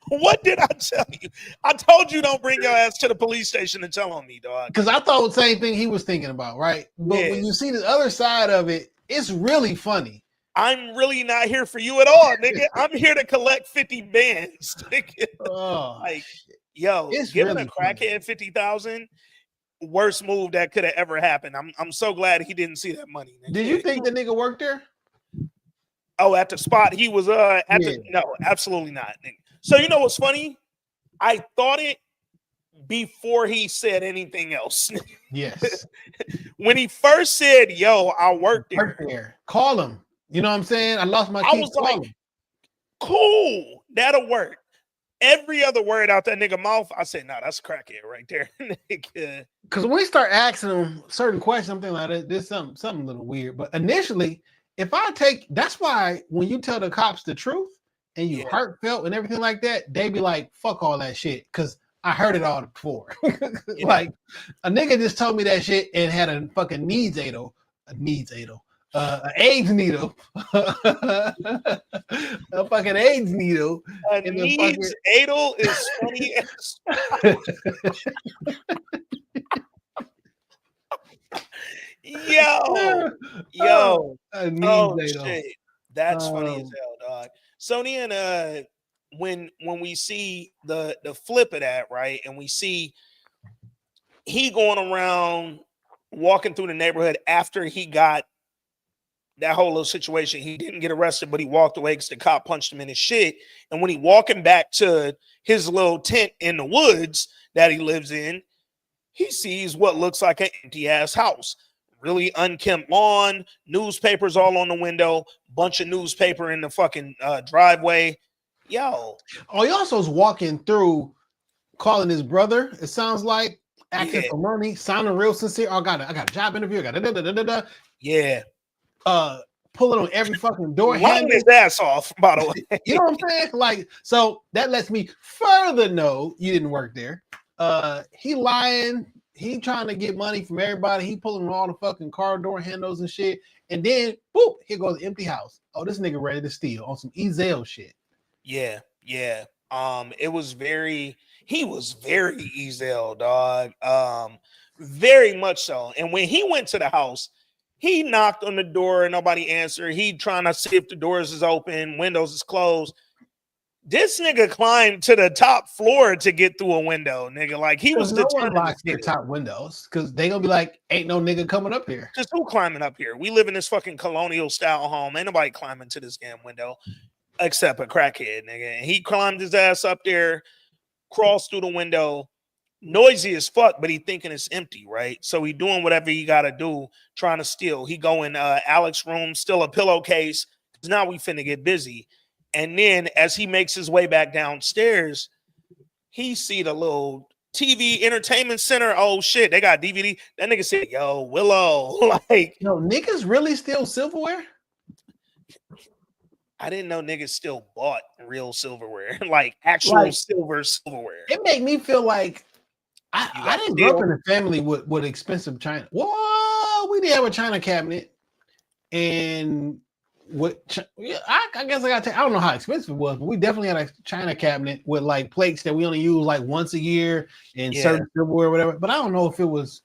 What did I tell you? I told you don't bring your ass to the police station and tell on me, dog. Because I thought the same thing he was thinking about, right? But when you see the other side of it, it's really funny. I'm really not here for you at all, nigga. I'm here to collect 50 bands, nigga. Like, yo, it's giving really a crackhead 50,000, worst move that could have ever happened. I'm so glad he didn't see that money. Nigga. Did you think the nigga worked there? Oh, at the spot he was no, absolutely not. Nigga. So you know what's funny? I thought it before he said anything else. Yes. When he first said, "Yo, I work there," call him. You know what I'm saying? I lost my keys. I was like, cool, that'll work. Every other word out that nigga mouth, I said, "Nah, that's crackhead right there." Because when we start asking him certain questions, something like that, there's something a little weird. But initially, that's why when you tell the cops the truth and you heartfelt and everything like that, they be like, "Fuck all that shit," because I heard it all before. Like, a nigga just told me that shit and had a fucking an AIDS needle, a fucking AIDS needle. A needs needle is funny as yo, shit. That's funny as hell, dog. Sony and when we see the flip of that, right, and we see he going around walking through the neighborhood after he got that whole little situation. He didn't get arrested, but he walked away because the cop punched him in his shit. And when he walking back to his little tent in the woods that he lives in, he sees what looks like an empty ass house. Really unkempt lawn, newspapers all on the window, bunch of newspaper in the fucking driveway. Yo. Oh, he also was walking through calling his brother, it sounds like, acting for money, sounding real sincere. Oh, I got a job interview. I got . pulling on every fucking door Lying handle. his ass off, by the way. You know what I'm saying? Like, so that lets me further know you didn't work there. He lying. He trying to get money from everybody. He pulling on all the fucking car door handles and shit. And then, boop, here goes the empty house. Oh, this nigga ready to steal on some Ezel shit. Yeah. It was he was very Ezel, dog. Very much so. And when he went to the house, he knocked on the door and nobody answered. He trying to see if the doors is open, windows is closed. This nigga climbed to the top floor to get through a window, nigga. Like he was No one determined. locks their top windows because they gonna be like, ain't no nigga coming up here. Just who climbing up here? We live in this fucking colonial style home. Ain't nobody climbing to this damn window except a crackhead, nigga. And he climbed his ass up there, crossed through the window, noisy as fuck, but he thinking it's empty, right? So he doing whatever he got to do, trying to steal. He go in Alex's room, steal a pillowcase, because now we finna get busy. And then as he makes his way back downstairs, he see the little TV entertainment center. Oh shit, they got DVD. That nigga said, yo, Willow. Like, Yo, niggas really steal silverware? I didn't know niggas still bought real silverware, like actual silverware. It made me feel like You I got didn't grow up steel? in a family with expensive china. Whoa, we did have a china cabinet, and I guess I don't know how expensive it was, but we definitely had a china cabinet with like plates that we only use like once a year and certain silverware or whatever. But I don't know if it was.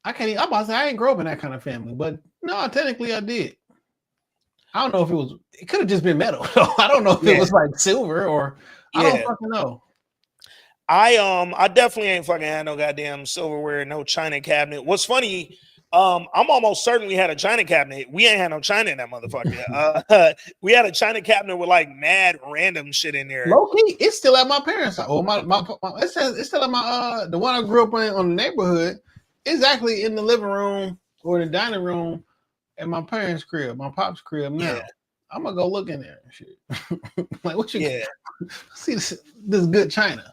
I'm about to say I didn't grow up in that kind of family, but no, technically I did. I don't know if it was. It could have just been metal. I don't know if it was like silver or I don't fucking know. I definitely ain't fucking had no goddamn silverware, no china cabinet. What's funny, I'm almost certain we had a china cabinet. We ain't had no china in that motherfucker. We had a china cabinet with like mad random shit in there. Low key, it's still at my parents' house. Oh, it's still at my the one I grew up in on the neighborhood. It's actually in the living room or the dining room at my parents' crib, my pop's crib now. Yeah. I'm gonna go look in there and shit. Like, what you see this good china?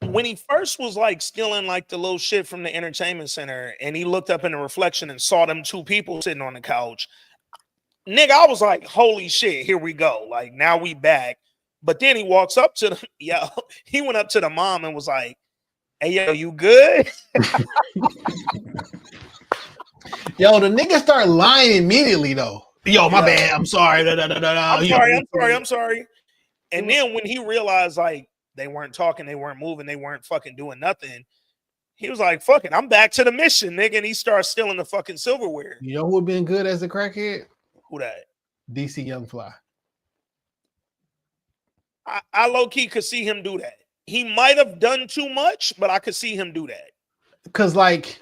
When he first was like stealing like the little shit from the entertainment center and he looked up in the reflection and saw them two people sitting on the couch, nigga, I was like, holy shit, here we go. Like, now we back. But then he walks up to them, he went up to the mom and was like, hey, yo, you good? Yo, the nigga start lying immediately though. Yo, my bad. I'm sorry. I'm sorry. And then when he realized like they weren't talking, they weren't moving, they weren't fucking doing nothing, he was like, fuck it, I'm back to the mission, nigga. And he starts stealing the fucking silverware. You know who would been good as a crackhead? Who that? DC Young Fly. I low-key could see him do that. He might have done too much, but I could see him do that. Because like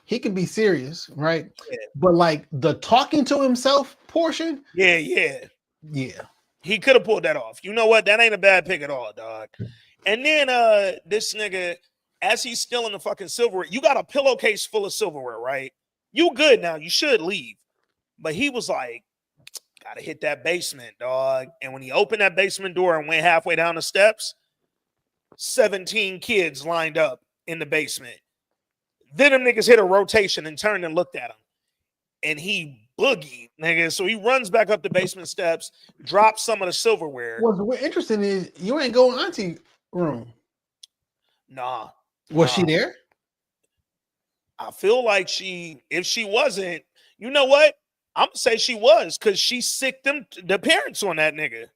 he can be serious, right? Yeah. But like the talking to himself portion, Yeah. He could have pulled that off. You know what? That ain't a bad pick at all, dog. And then this nigga, as he's stealing the fucking silverware, you got a pillowcase full of silverware, right? You good now. You should leave. But he was like, gotta hit that basement, dog. And when he opened that basement door and went halfway down the steps, 17 kids lined up in the basement. Then them niggas hit a rotation and turned and looked at him. And he boogied, nigga. So he runs back up the basement steps, drops some of the silverware. What's interesting is you ain't go in auntie room. Nah. Was she there? I feel like if she wasn't, you know what? I'm gonna say she was, because she sicked the parents on that nigga.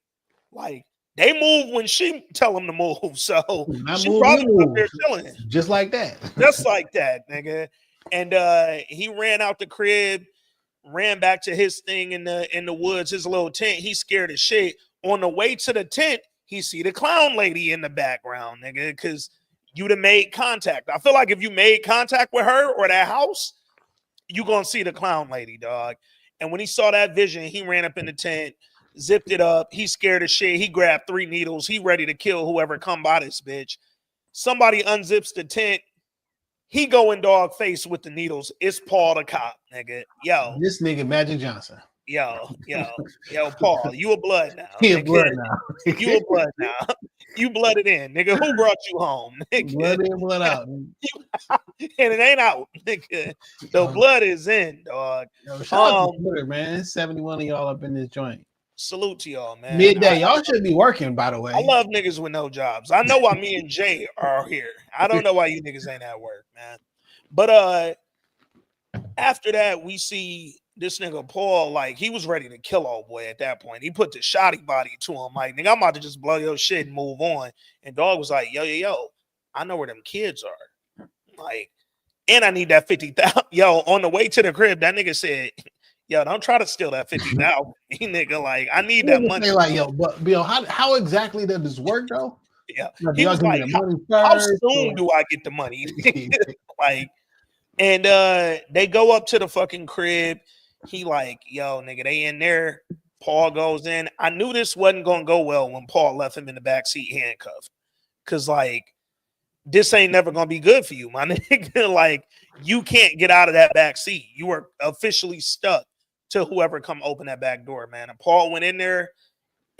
Like, they move when she tell them to move. So she brought him up there chilling. Just like that. Just like that, nigga. And he ran out the crib, ran back to his thing in the woods, his little tent. He scared as shit. On the way to the tent, he see the clown lady in the background, nigga, because you'd have made contact. I feel like if you made contact with her or that house, you gonna see the clown lady, dog. And when he saw that vision, he ran up in the tent, zipped it up. He scared as shit. He grabbed 3 needles. He ready to kill whoever come by this bitch. Somebody unzips the tent. He going dog face with the needles. It's Paul the cop, nigga. Yo. This nigga Magic Johnson. Yo, Paul, you a blood now. He a blood now. You a blood now. You blooded in, nigga. Who brought you home? Nigga? Blood in, blood out. and it ain't out, nigga. The blood is in, dog. Yo, shout out to Um, Twitter, man. 71 of y'all up in this joint. Salute to y'all, man. Midday. Y'all should be working, by the way. I love niggas with no jobs. I know why me and Jay are here. I don't know why you niggas ain't at work, man. But after that, we see this nigga Paul, like, he was ready to kill old boy at that point. He put the shotty body to him, like, nigga, I'm about to just blow your shit and move on. And dog was like, yo, I know where them kids are. Like, and I need that 50,000. Yo, on the way to the crib, that nigga said, yo, don't try to steal that 50,000. Nigga, like, I need that money. Like, yo, but Bill, how exactly does this work though? Yeah, Like, he was like, how soon do I get the money? Like, and they go up to the fucking crib. He like, yo, nigga, they in there. Paul goes in. I knew this wasn't gonna go well when Paul left him in the backseat handcuffed. Cause like, this ain't never gonna be good for you, my nigga. Like, you can't get out of that back seat. You are officially stuck to whoever come open that back door, man. And Paul went in there,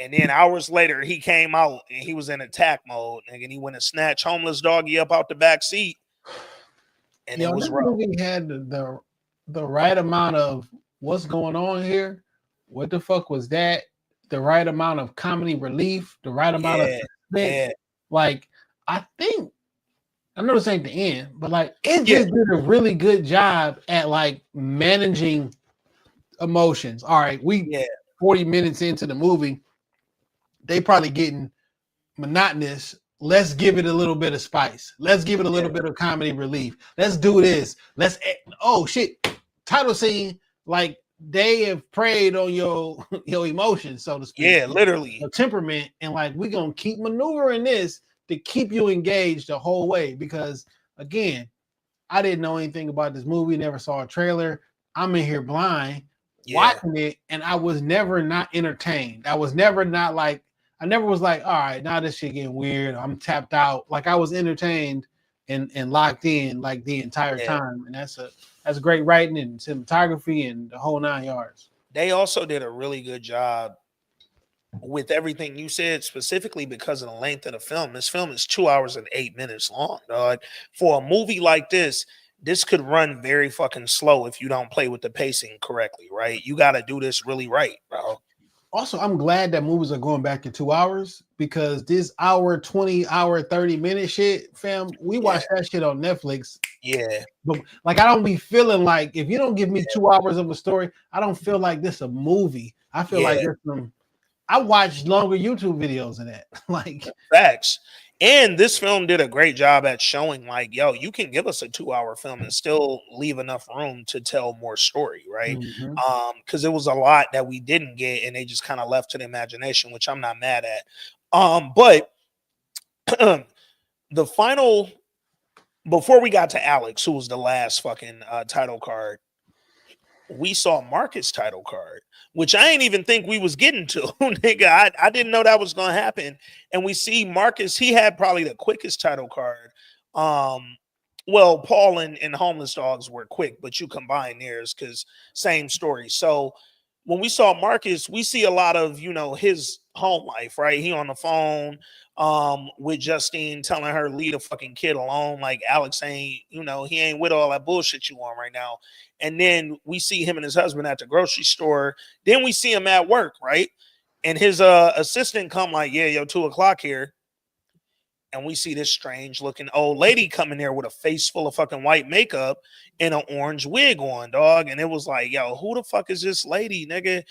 and then hours later he came out and he was in attack mode, and he went and snatched homeless doggy up out the back seat. And it was rough. Movie had the right amount of what's going on here. What the fuck was that? The right amount of comedy relief, the right amount of suspense. Like, I think I know this ain't the end, but like it just did a really good job at like managing emotions. All right, 40 minutes into the movie, they probably getting monotonous. Let's give it a little bit of spice. Let's give it a little bit of comedy relief. Let's do this. Oh shit. Title scene, like they have preyed on your emotions, so to speak. Yeah, literally. Your temperament, and like we're gonna keep maneuvering this to keep you engaged the whole way. Because again, I didn't know anything about this movie, never saw a trailer. I'm in here blind watching it, and I was never not entertained. I was never not like, I never was like, all right, now this shit getting weird. I'm tapped out. Like I was entertained and locked in like the entire time. And that's great writing and cinematography and the whole 9 yards. They also did a really good job with everything you said, specifically because of the length of the film. This film is 2 hours and 8 minutes long, dog. For a movie like this could run very fucking slow if you don't play with the pacing correctly, right? You got to do this really right, bro. Also, I'm glad that movies are going back to 2 hours, because this hour 20, hour 30-minute shit, fam, we watch that shit on Netflix. Yeah. But like, I don't be feeling like, if you don't give me 2 hours of a story, I don't feel like this a movie. I feel like there's some, I watch longer YouTube videos than that. Like, facts. And this film did a great job at showing, like, yo, you can give us a 2 hour film and still leave enough room to tell more story, right? Because it was a lot that we didn't get, and they just kind of left to the imagination, which I'm not mad at. But the final, before we got to Alex, who was the last fucking title card, we saw Marcus' title card, which I ain't even think we was getting to. Nigga, I didn't know that was gonna happen. And we see Marcus, he had probably the quickest title card. Well, Paul and Homeless Dogs were quick, but you combine theirs because same story. So when we saw Marcus, we see a lot of, you know, his home life, right? He on the phone with Justine, telling her leave the fucking kid alone. Like, Alex ain't, you know, he ain't with all that bullshit you on right now. And then we see him and his husband at the grocery store. Then we see him at work, right? And his assistant come like, yeah, yo, 2 o'clock here. And we see this strange looking old lady coming there with a face full of fucking white makeup and an orange wig on, dog. And it was like, yo, who the fuck is this lady, nigga?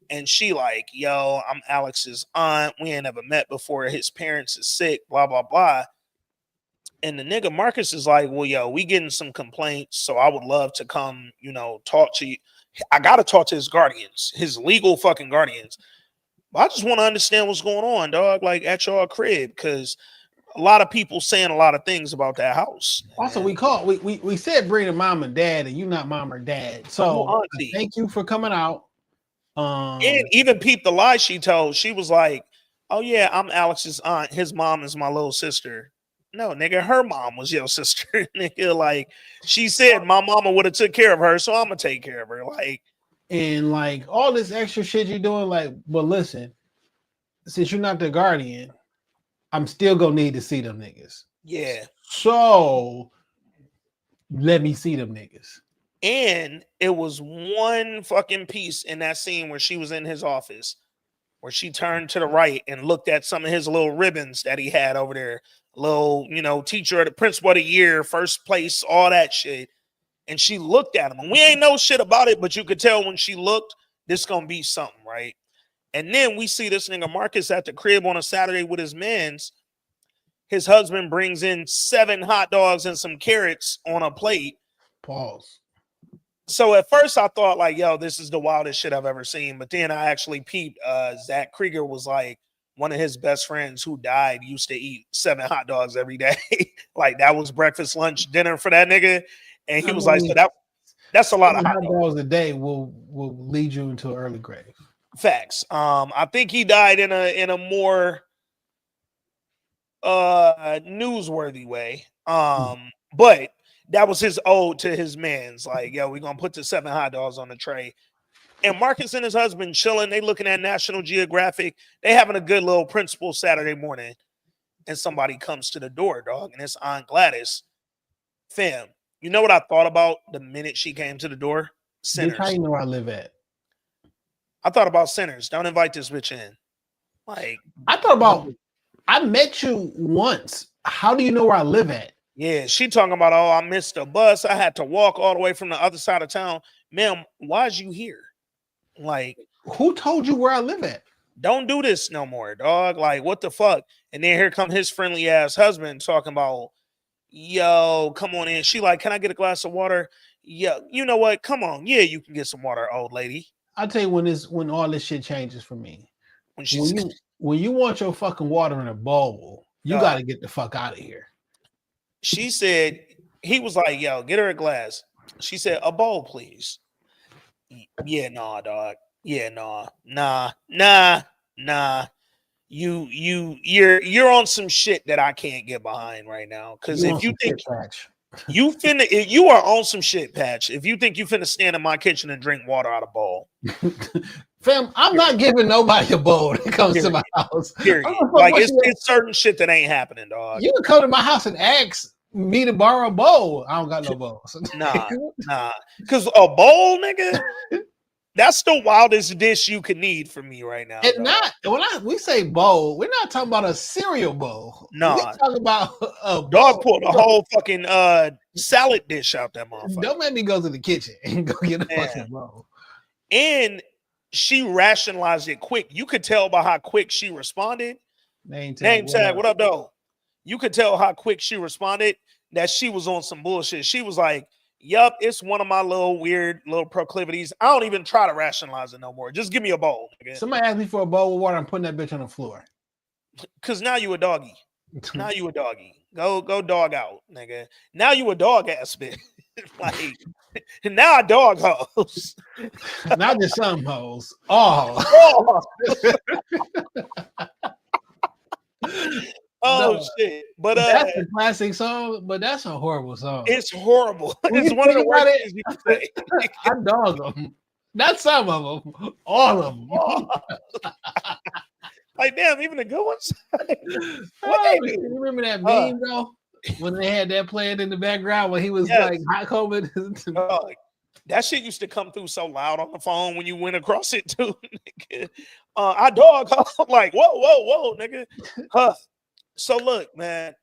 And she like, yo, I'm Alex's aunt. We ain't never met before. His parents is sick, blah, blah, blah. And the nigga Marcus is like, well, yo, we getting some complaints, so I would love to come, you know, talk to you. I got to talk to his guardians, his legal fucking guardians. But I just want to understand what's going on, dog, like at your crib, because a lot of people saying a lot of things about that house. Also, we said bring the mom and dad, and you not mom or dad. So thank you for coming out. And even peep the lie she told. She was like, oh yeah, I'm Alex's aunt. His mom is my little sister. No, nigga, her mom was your sister. Nigga, like, she said my mama would have took care of her, so I'm gonna take care of her. Like, and like all this extra shit you're doing, like, but listen, since you're not the guardian, I'm still gonna need to see them niggas. Yeah. So let me see them niggas. And it was one fucking piece in that scene where she was in his office, where she turned to the right and looked at some of his little ribbons that he had over there. Little, teacher of the principal of the year, first place, all that shit. And she looked at him. And we ain't know shit about it, but you could tell when she looked, this gonna be something, right? And then we see this nigga Marcus at the crib on a Saturday with his mans. His husband brings in 7 hot dogs and some carrots on a plate. Pause. So at first I thought like, yo, this is the wildest shit I've ever seen. But then I actually peeped. Zach Krieger was like, one of his best friends who died used to eat 7 hot dogs every day. Like that was breakfast, lunch, dinner for that nigga. And he was like, so that's a lot of hot dogs a day will lead you into an early grave. Facts. I think he died in a more newsworthy way. But that was his ode to his mans. Like, yo, we're gonna put the 7 hot dogs on the tray. And Marcus and his husband chilling. They looking at National Geographic. They having a good little principal Saturday morning. And somebody comes to the door, dog. And it's Aunt Gladys. Fam, you know what I thought about the minute she came to the door? Sinners. How you know where I live at? I thought about sinners. Don't invite this bitch in. Like, I thought about, I met you once. How do you know where I live at? Yeah, she talking about, oh, I missed a bus. I had to walk all the way from the other side of town. Ma'am, why'd you here? Like, who told you where I live at? Don't do this no more, dog. Like, what the fuck? And then here come his friendly ass husband talking about, yo, come on in. She like, can I get a glass of water? Yeah, you know what? Come on. Yeah, you can get some water, old lady. I'll tell you when all this shit changes for me. When you want your fucking water in a bowl, you got to get the fuck out of here. She said, he was like, yo, get her a glass. She said, a bowl, please. Yeah, nah, dog. Yeah, nah. You're on some shit that I can't get behind right now. Because if you think you are on some shit, Patch. If you think you finna stand in my kitchen and drink water out of a bowl. Fam, I'm not giving nobody a bowl that comes to my house. Period. Like it's certain shit that ain't happening, dog. You can come to my house and ask me to borrow a bowl. I don't got no bowls. Nah. Because a bowl, nigga, that's the wildest dish you could need for me right now. And not when we say bowl, we're not talking about a cereal bowl. No, we're talking about a dog pulled a whole fucking salad dish out that motherfucker. Don't make me go to the kitchen and go get a fucking bowl. And she rationalized it quick. You could tell by how quick she responded. Name tag, what up, though? You could tell how quick she responded that she was on some bullshit. She was like, yup, it's one of my little weird little proclivities. I don't even try to rationalize it no more. Just give me a bowl. Nigga. Somebody asked me for a bowl of water. I'm putting that bitch on the floor. Cause now you a doggy. Now you a doggy. Go dog out, nigga. Now you a dog ass bitch. Like now a dog hoes. Not just some hoes. All. Oh no, shit! But that's a classic song, but that's a horrible song. It's horrible. It's one of the worst things you can say. I dog them. Not some of them, all of them. Like damn, even the good ones. You remember that meme though? When they had that playing in the background when he was like hot COVID. That shit used to come through so loud on the phone when you went across it too. Nigga. I dog like whoa, nigga. So look, man,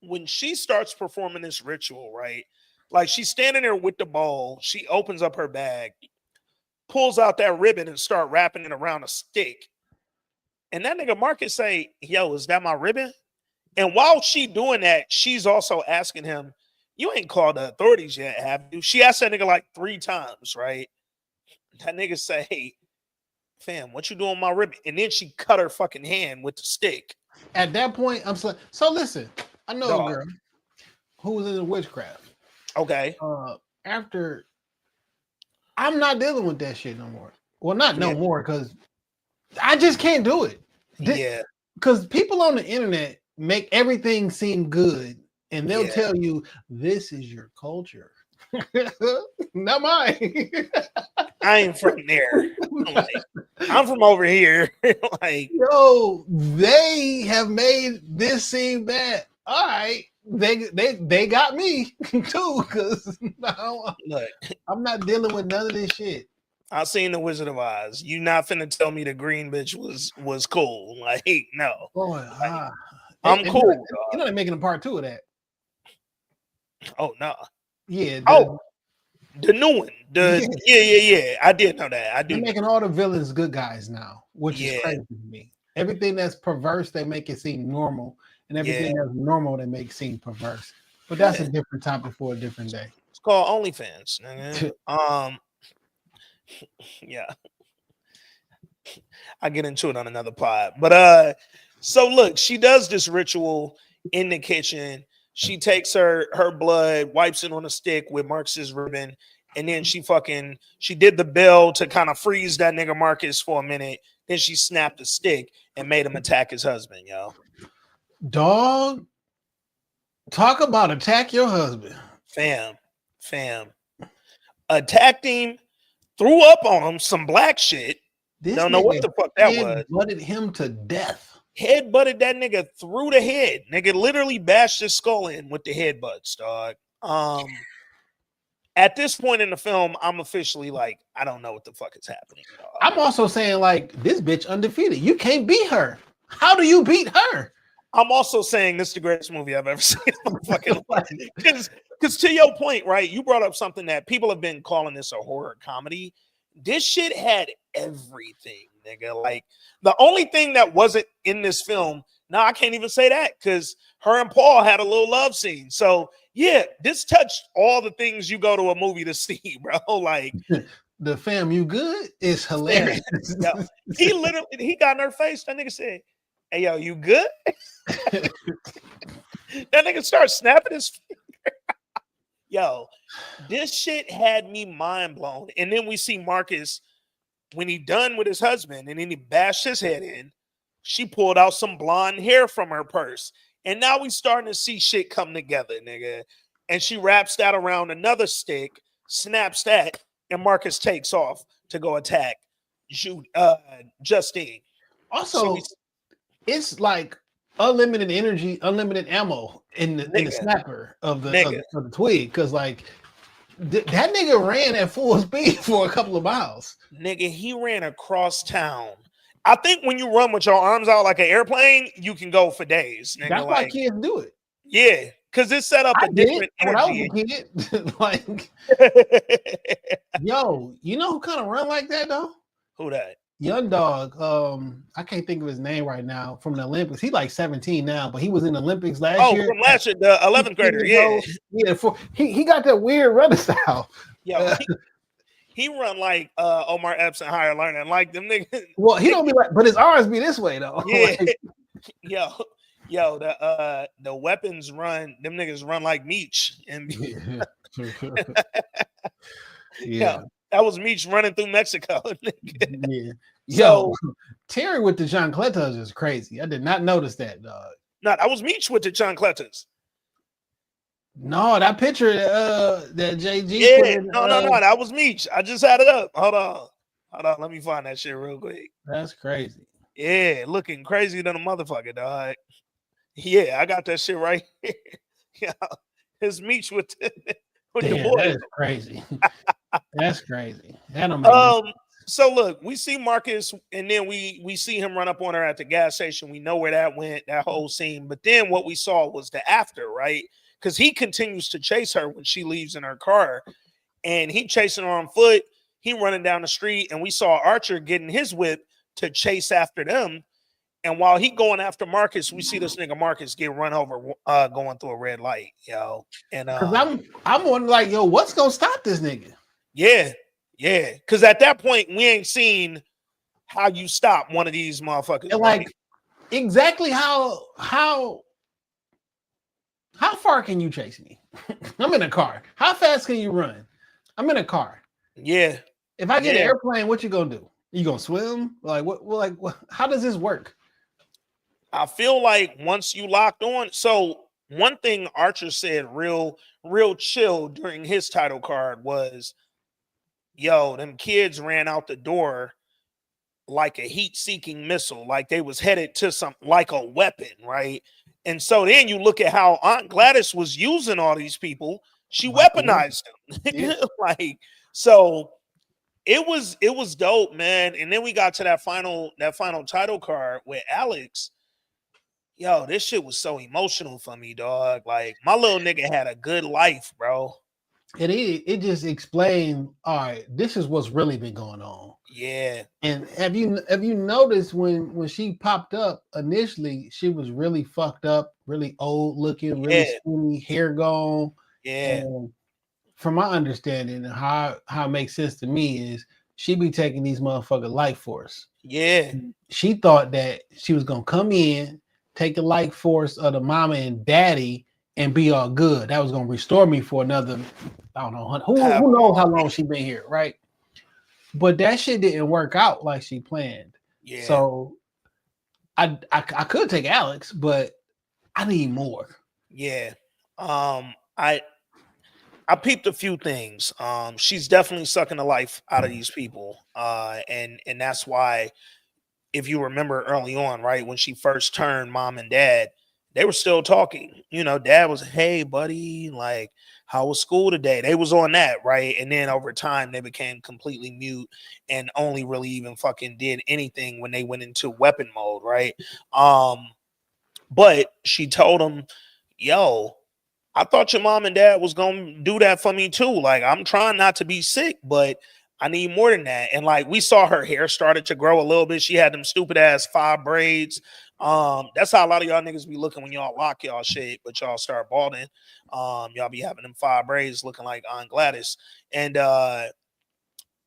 when she starts performing this ritual, right? Like she's standing there with the bowl. She opens up her bag, pulls out that ribbon and start wrapping it around a stick. And that nigga Marcus say, yo, is that my ribbon? And while she doing that, she's also asking him, you ain't called the authorities yet, have you? She asked that nigga like 3 times, right? That nigga say, hey, fam, what you doing with my ribbon? And then she cut her fucking hand with the stick. At that point, I'm so listen, I know a girl who was into witchcraft. Okay. After I'm not dealing with that shit no more. Well, not no more, because I just can't do it. Yeah. Because people on the internet make everything seem good, and they'll tell you this is your culture. Not mine. I ain't from there. I'm from over here. Like, yo, they have made this seem bad. All right, they got me too, because Look, I'm not dealing with none of this shit. I seen the Wizard of Oz. You not finna tell me the green bitch was cool. Like, no. Boy, I'm cool. You know they're making a part 2 of that. Oh no. Yeah. The new one. Yeah. I did know that. I do. They're making all the villains good guys now, which is Yeah. crazy to me. Everything that's perverse, they make it seem normal, and everything that's normal, they make seem perverse. But that's a different topic for a different day. It's called OnlyFans. Nigga. Yeah. I get into it on another pod. But so look, she does this ritual in the kitchen. She takes her blood, wipes it on a stick with Marcus's ribbon, and then she did the bell to kind of freeze that nigga Marcus for a minute. Then she snapped the stick and made him attack his husband, yo. Dog, talk about attack your husband. Fam. Attacked him, threw up on him, some black shit. Don't know what the fuck that was. Butted him to death. Headbutted that nigga through the head. Nigga literally bashed his skull in with the headbutts, dog. At this point in the film, I'm officially like, I don't know what the fuck is happening, dog. I'm also saying, like, this bitch undefeated. You can't beat her. How do you beat her? I'm also saying this is the greatest movie I've ever seen in my fucking life. Because to your point, right, you brought up something that people have been calling this a horror comedy. This shit had everything, nigga. Like, the only thing that wasn't in this film, now I can't even say that, because her and Paul had a little love scene. So, yeah, this touched all the things you go to a movie to see, bro. Like, the fam, you good? Is hilarious. Yo, he got in her face. That nigga said, "Hey, yo, you good?" That nigga started snapping his finger. Yo, this shit had me mind blown. And then we see Marcus, when he done with his husband and then he bashed his head in, she pulled out some blonde hair from her purse. And now we starting to see shit come together, nigga. And she wraps that around another stick, snaps that, and Marcus takes off to go attack Justine. Also, it's like unlimited energy, unlimited ammo in the snapper of the twig, because like that nigga ran at full speed for a couple of miles. Nigga, he ran across town. I think when you run with your arms out like an airplane, you can go for days. Nigga. That's why kids do it. Yeah, because it set up a different energy. When I was a kid, like, yo, you know who kind of run like that though? Who that? Young dog. I can't think of his name right now. From the Olympics, he like 17 now, but he was in the Olympics last year. Oh, from last year, the 11th grader. Yeah, he got that weird running style. Yo, he run like Omar Epps and Higher Learning, like them niggas. Well, he don't be like, but his arms be this way though. Yeah, yo, the weapons run. Them niggas run like Meech and yeah. That was Meech running through Mexico. Yeah. Yo, Terry with the chancletas is crazy. I did not notice that, dog. No, that was Meech with the chancletas. No, that picture that JG. Yeah, no, that was Meech. I just had it up. Hold on. Let me find that shit real quick. That's crazy. Yeah, looking crazy than a motherfucker, dog. Yeah, I got that shit right here. Yeah, it's Meech with the boys. That is crazy. That's crazy. So look, we see Marcus, and then we see him run up on her at the gas station. We know where that went, that whole scene. But then what we saw was the after, right? Because he continues to chase her when she leaves in her car, and he chasing her on foot. He running down the street, and we saw Archer getting his whip to chase after them. And while he going after Marcus, we see this nigga Marcus get run over going through a red light, yo. And I'm wondering, like, yo, what's gonna stop this nigga? Yeah. Because at that point, we ain't seen how you stop one of these motherfuckers. And like, exactly how far can you chase me? I'm in a car. How fast can you run? I'm in a car. Yeah. If I get an airplane, what you gonna do? You gonna swim? Like what? Like what? How does this work? I feel like once you locked on. So one thing Archer said real chill during his title card was, yo, them kids ran out the door like a heat-seeking missile, like they was headed to some like a weapon, right? And so then you look at how Aunt Gladys was using all these people. She weaponized them. Yeah. Like, so it was dope, man. And then we got to that final title card with Alex. Yo, this shit was so emotional for me, dog. Like, my little nigga had a good life, bro. And it just explained, all right, this is what's really been going on. Yeah. And have you noticed when she popped up initially, she was really fucked up, really old looking, really skinny, hair gone. Yeah. And from my understanding, how it makes sense to me is she be taking these motherfucker life force. Yeah. She thought that she was gonna come in, take the life force of the mama and daddy, and be all good. That was gonna restore me for another, I don't know, who knows how long she been here, right? But that shit didn't work out like she planned. Yeah. So I could take Alex, but I need more. Yeah. I peeped a few things. She's definitely sucking the life out of these people. And that's why, if you remember early on, right, when she first turned mom and dad, they were still talking. You know, dad was, hey, buddy, like, how was school today? They was on that, right? And then over time, they became completely mute and only really even fucking did anything when they went into weapon mode, right? But she told him, yo, I thought your mom and dad was going to do that for me too. Like, I'm trying not to be sick, but I need more than that. And like, we saw her hair started to grow a little bit. She had them stupid ass 5 braids. That's how a lot of y'all niggas be looking when y'all lock y'all shit, but y'all start balding. Y'all be having them 5 braids looking like Aunt Gladys. And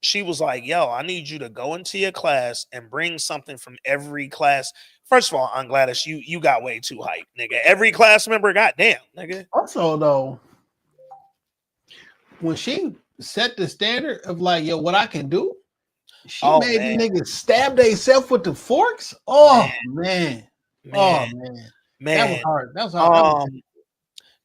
she was like, yo, I need you to go into your class and bring something from every class. First of all, Aunt Gladys, you got way too hype, nigga. Every class member, goddamn, nigga. Also, though, when she set the standard of like, yo, what I can do, she made the niggas stab themselves with the forks. Oh man. Oh man. That was hard. That was hard.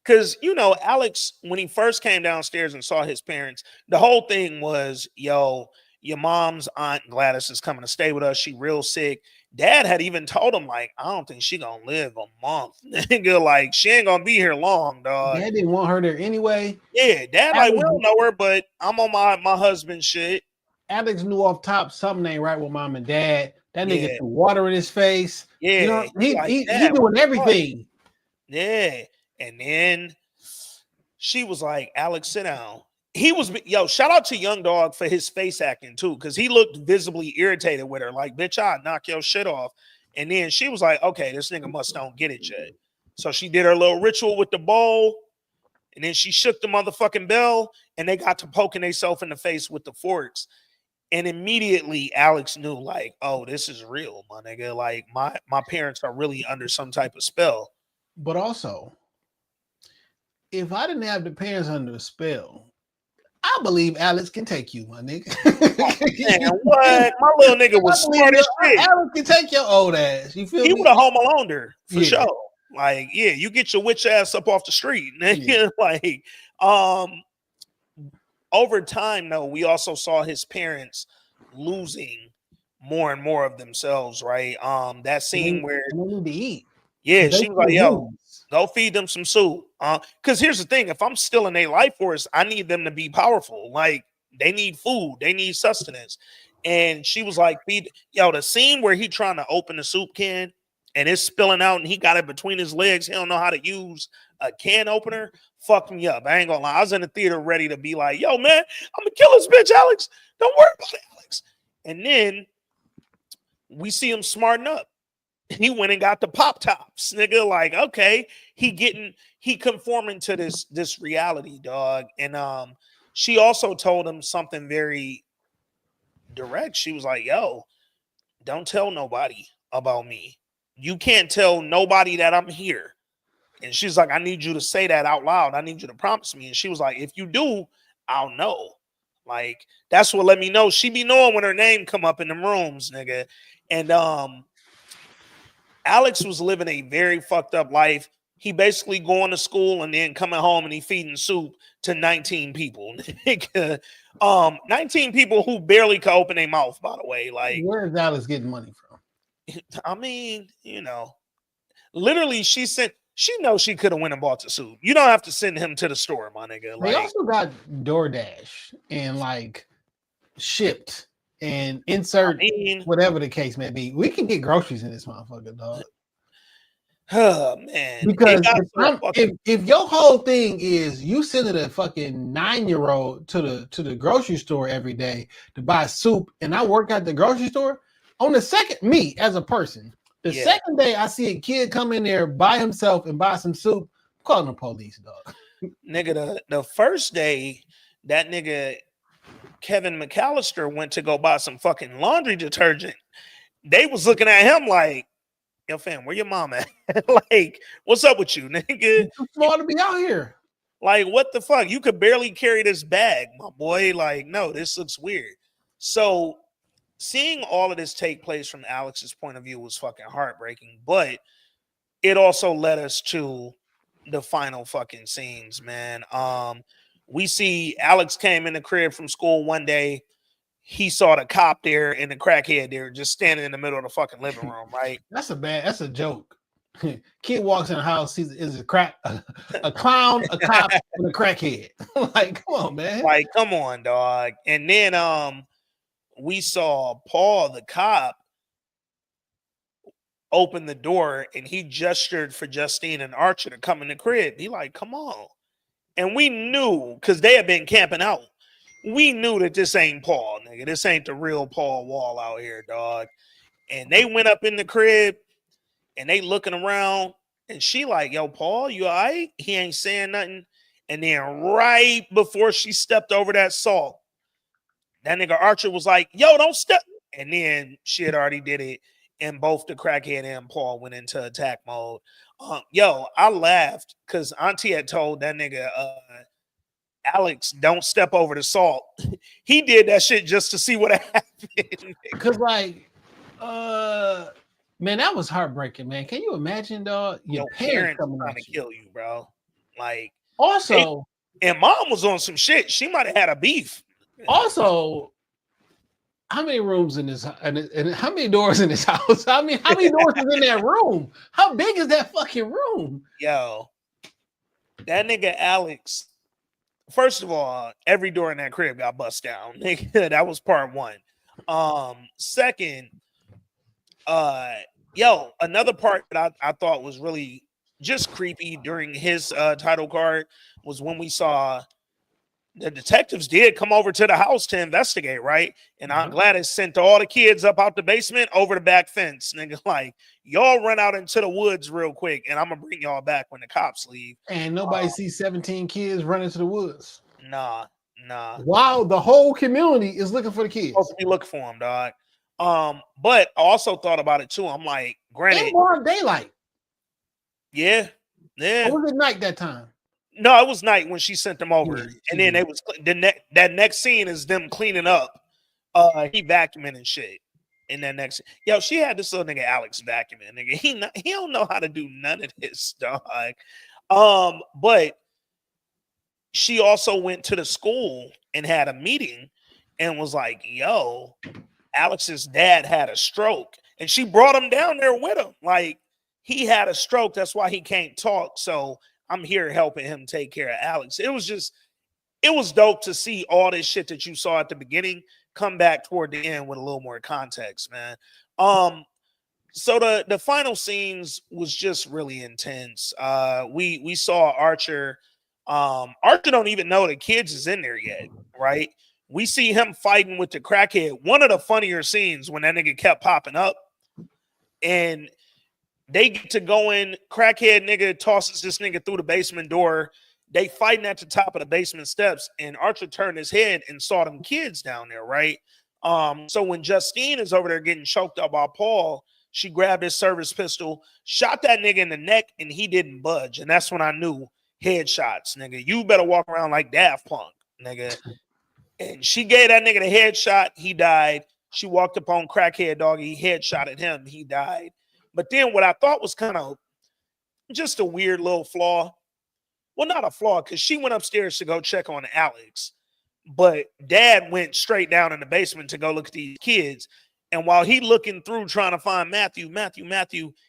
Because, you know, Alex, when he first came downstairs and saw his parents, the whole thing was, yo, your mom's Aunt Gladys is coming to stay with us. She real sick. Dad had even told him, like, I don't think she gonna live a month. Nigga, like, she ain't gonna be here long, dog. Dad didn't want her there anyway. Yeah, Dad, like, we don't know her, but I'm on my husband's shit. Alex knew off top something ain't right with mom and dad. That nigga threw water in his face. Yeah, you know, he doing everything. Yeah. And then she was like, Alex, sit down. He was, yo, shout out to Young Dog for his face acting too, because he looked visibly irritated with her. Like, bitch, I'll knock your shit off. And then she was like, okay, this nigga must don't get it yet. So she did her little ritual with the bowl. And then she shook the motherfucking bell. And they got to poking themselves in the face with the forks. And immediately Alex knew, like, oh, this is real, my nigga. Like, my parents are really under some type of spell. But also, if I didn't have the parents under a spell, I believe Alex can take you, my nigga. Man, what? My little nigga was smart as shit. Alex can take your old ass. You feel me? He would have home alone her for sure. Like, yeah, you get your witch ass up off the street. Yeah. Like, over time, though, we also saw his parents losing more and more of themselves, right? That scene where they need to eat. Yeah, she was like, yo, go feed them some soup. Because here's the thing, if I'm still in their life force, I need them to be powerful. Like, they need food, they need sustenance. And she was like, feed, yo, the scene where he trying to open the soup can and it's spilling out and he got it between his legs. He don't know how to use a can opener. Fuck me up. I ain't gonna lie. I was in the theater ready to be like, yo, man, I'm gonna kill this bitch, Alex. Don't worry about it, Alex. And then we see him smarting up. He went and got the pop tops, nigga. Like, okay, he conforming to this reality, dog. And she also told him something very direct. She was like, yo, don't tell nobody about me. You can't tell nobody that I'm here. And she's like, I need you to say that out loud. I need you to promise me. And she was like, if you do, I'll know. Like, that's what let me know. She be knowing when her name come up in them rooms, nigga. And Alex was living a very fucked up life, he basically going to school and then coming home and he feeding soup to 19 people. 19 people who barely could open their mouth, by the way. Like, where's Alex getting money from? I mean, literally she knows she could have went and bought the soup. You don't have to send him to the store, my nigga. They Like, also got DoorDash and like shipped and insert whatever the case may be. We can get groceries in this motherfucker, dog. Oh man. Because if your whole thing is you sending a fucking 9-year-old to the grocery store every day to buy soup, and I work at the grocery store, on the second, me as a person, the second day I see a kid come in there by himself and buy some soup, I'm calling the police, dog. Nigga, the first day that nigga Kevin McAllister went to go buy some fucking laundry detergent, they was looking at him like, yo, fam, where your mom at? Like, what's up with you, nigga? You're too small to be out here. Like, what the fuck? You could barely carry this bag, my boy. Like, no, this looks weird. So, seeing all of this take place from Alex's point of view was fucking heartbreaking, but it also led us to the final fucking scenes, man. We see Alex came in the crib from school one day. He saw the cop there and the crackhead there just standing in the middle of the fucking living room, right? That's a joke. Kid walks in the house, sees a clown, a cop, and a crackhead. Like, come on, man. Like, come on, dog. And then we saw Paul, the cop, open the door and he gestured for Justine and Archer to come in the crib. He like, come on. And we knew, because they had been camping out, we knew that this ain't Paul, nigga. This ain't the real Paul Wall out here, dog. And they went up in the crib and they looking around and she like, yo, Paul, you all right? He ain't saying nothing. And then right before she stepped over that salt, that nigga Archer was like, yo, don't step. And then she had already did it. And both the crackhead and Paul went into attack mode. Yo, I laughed because Auntie had told that nigga Alex, don't step over the salt. He did that shit just to see what happened. Because like, man, that was heartbreaking, man. Can you imagine, dog? Your parents trying to kill you, bro. Like, also, and mom was on some shit. She might have had a beef. Also, how many rooms in this and how many doors in this house? How many doors is in that room? How big is that fucking room? Yo, that nigga Alex. First of all, every door in that crib got bust down. Nigga, that was part one. Second, yo, another part that I thought was really just creepy during his title card was when we saw the detectives did come over to the house to investigate, right? And Aunt Gladys sent all the kids up out the basement over the back fence. Nigga, like, y'all run out into the woods real quick, and I'm gonna bring y'all back when the cops leave. And nobody sees 17 kids running to the woods. Nah. Wow, the whole community is looking for the kids. Supposed to be looking for them, dog. But I also thought about it too. I'm like, granted, broad daylight. Yeah. Or was it night that time? No, it was night when she sent them over, and then it was that next scene is them cleaning up. He vacuuming and shit. In that next, yo, she had this little nigga Alex vacuuming. Nigga, he don't know how to do none of this, dog. But she also went to the school and had a meeting and was like, yo, Alex's dad had a stroke, and she brought him down there with him. Like, he had a stroke, that's why he can't talk. So I'm here helping him take care of Alex. It was dope to see all this shit that you saw at the beginning come back toward the end with a little more context, man. So the final scenes was just really intense. We saw Archer. Archer don't even know the kids is in there yet, right? We see him fighting with the crackhead. One of the funnier scenes when that nigga kept popping up, and they get to go in. Crackhead nigga tosses this nigga through the basement door. They fighting at the top of the basement steps, and Archer turned his head and saw them kids down there, right? So when Justine is over there getting choked up by Paul, she grabbed his service pistol, shot that nigga in the neck, and he didn't budge. And that's when I knew headshots, nigga. You better walk around like Daft Punk, nigga. And she gave that nigga the headshot, he died. She walked up on crackhead doggy, headshotted him, he died. But then what I thought was kind of just a weird little flaw. Well, not a flaw, because she went upstairs to go check on Alex, but dad went straight down in the basement to go look at these kids. And while he looking through trying to find Matthew,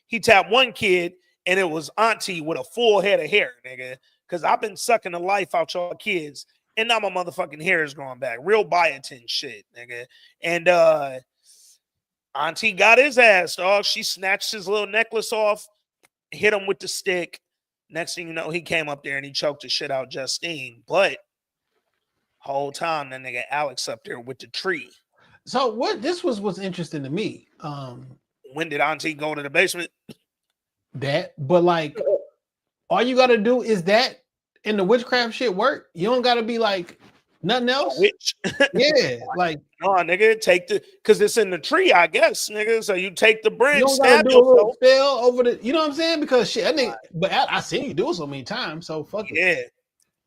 he tapped one kid, and it was Auntie with a full head of hair, nigga. Because I've been sucking the life out y'all kids, and now my motherfucking hair is growing back. Real biotin shit, nigga. And Auntie got his ass, dog. She snatched his little necklace off, hit him with the stick. Next thing you know, he came up there and he choked the shit out Justine. But whole time, that nigga Alex up there with the tree. So what's interesting to me. When did Auntie go to the basement? But like, all you gotta do is that, and the witchcraft shit work. You don't gotta be like nothing else. Witch. Yeah, like no, nigga, because it's in the tree, I guess, nigga. So you take the you branch, don't gotta stab do a little yourself. spell over the. You know what I'm saying? Because shit, I think. But I seen you do it so many times. So fuck it. Yeah.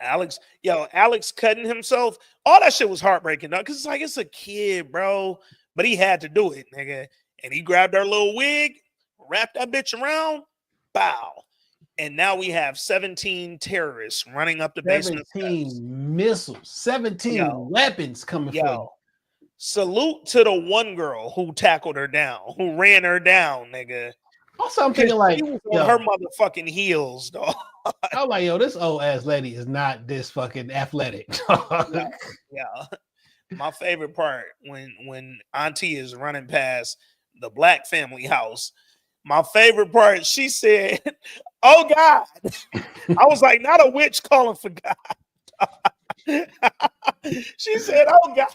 Alex cutting himself. All that shit was heartbreaking, though, because it's a kid, bro. But he had to do it, nigga. And he grabbed our little wig, wrapped that bitch around, bow. And now we have 17 terrorists running up the basement. 17 missiles, 17 weapons coming for you. Salute to the one girl who tackled her down, who ran her down, nigga. Also, I'm thinking like, she was on her motherfucking heels, dog. I'm like, yo, this old ass lady is not this fucking athletic. Yeah. My favorite part when Auntie is running past the Black family house. My favorite part, she said, "Oh God." I was like, not a witch calling for God. She said, "Oh God."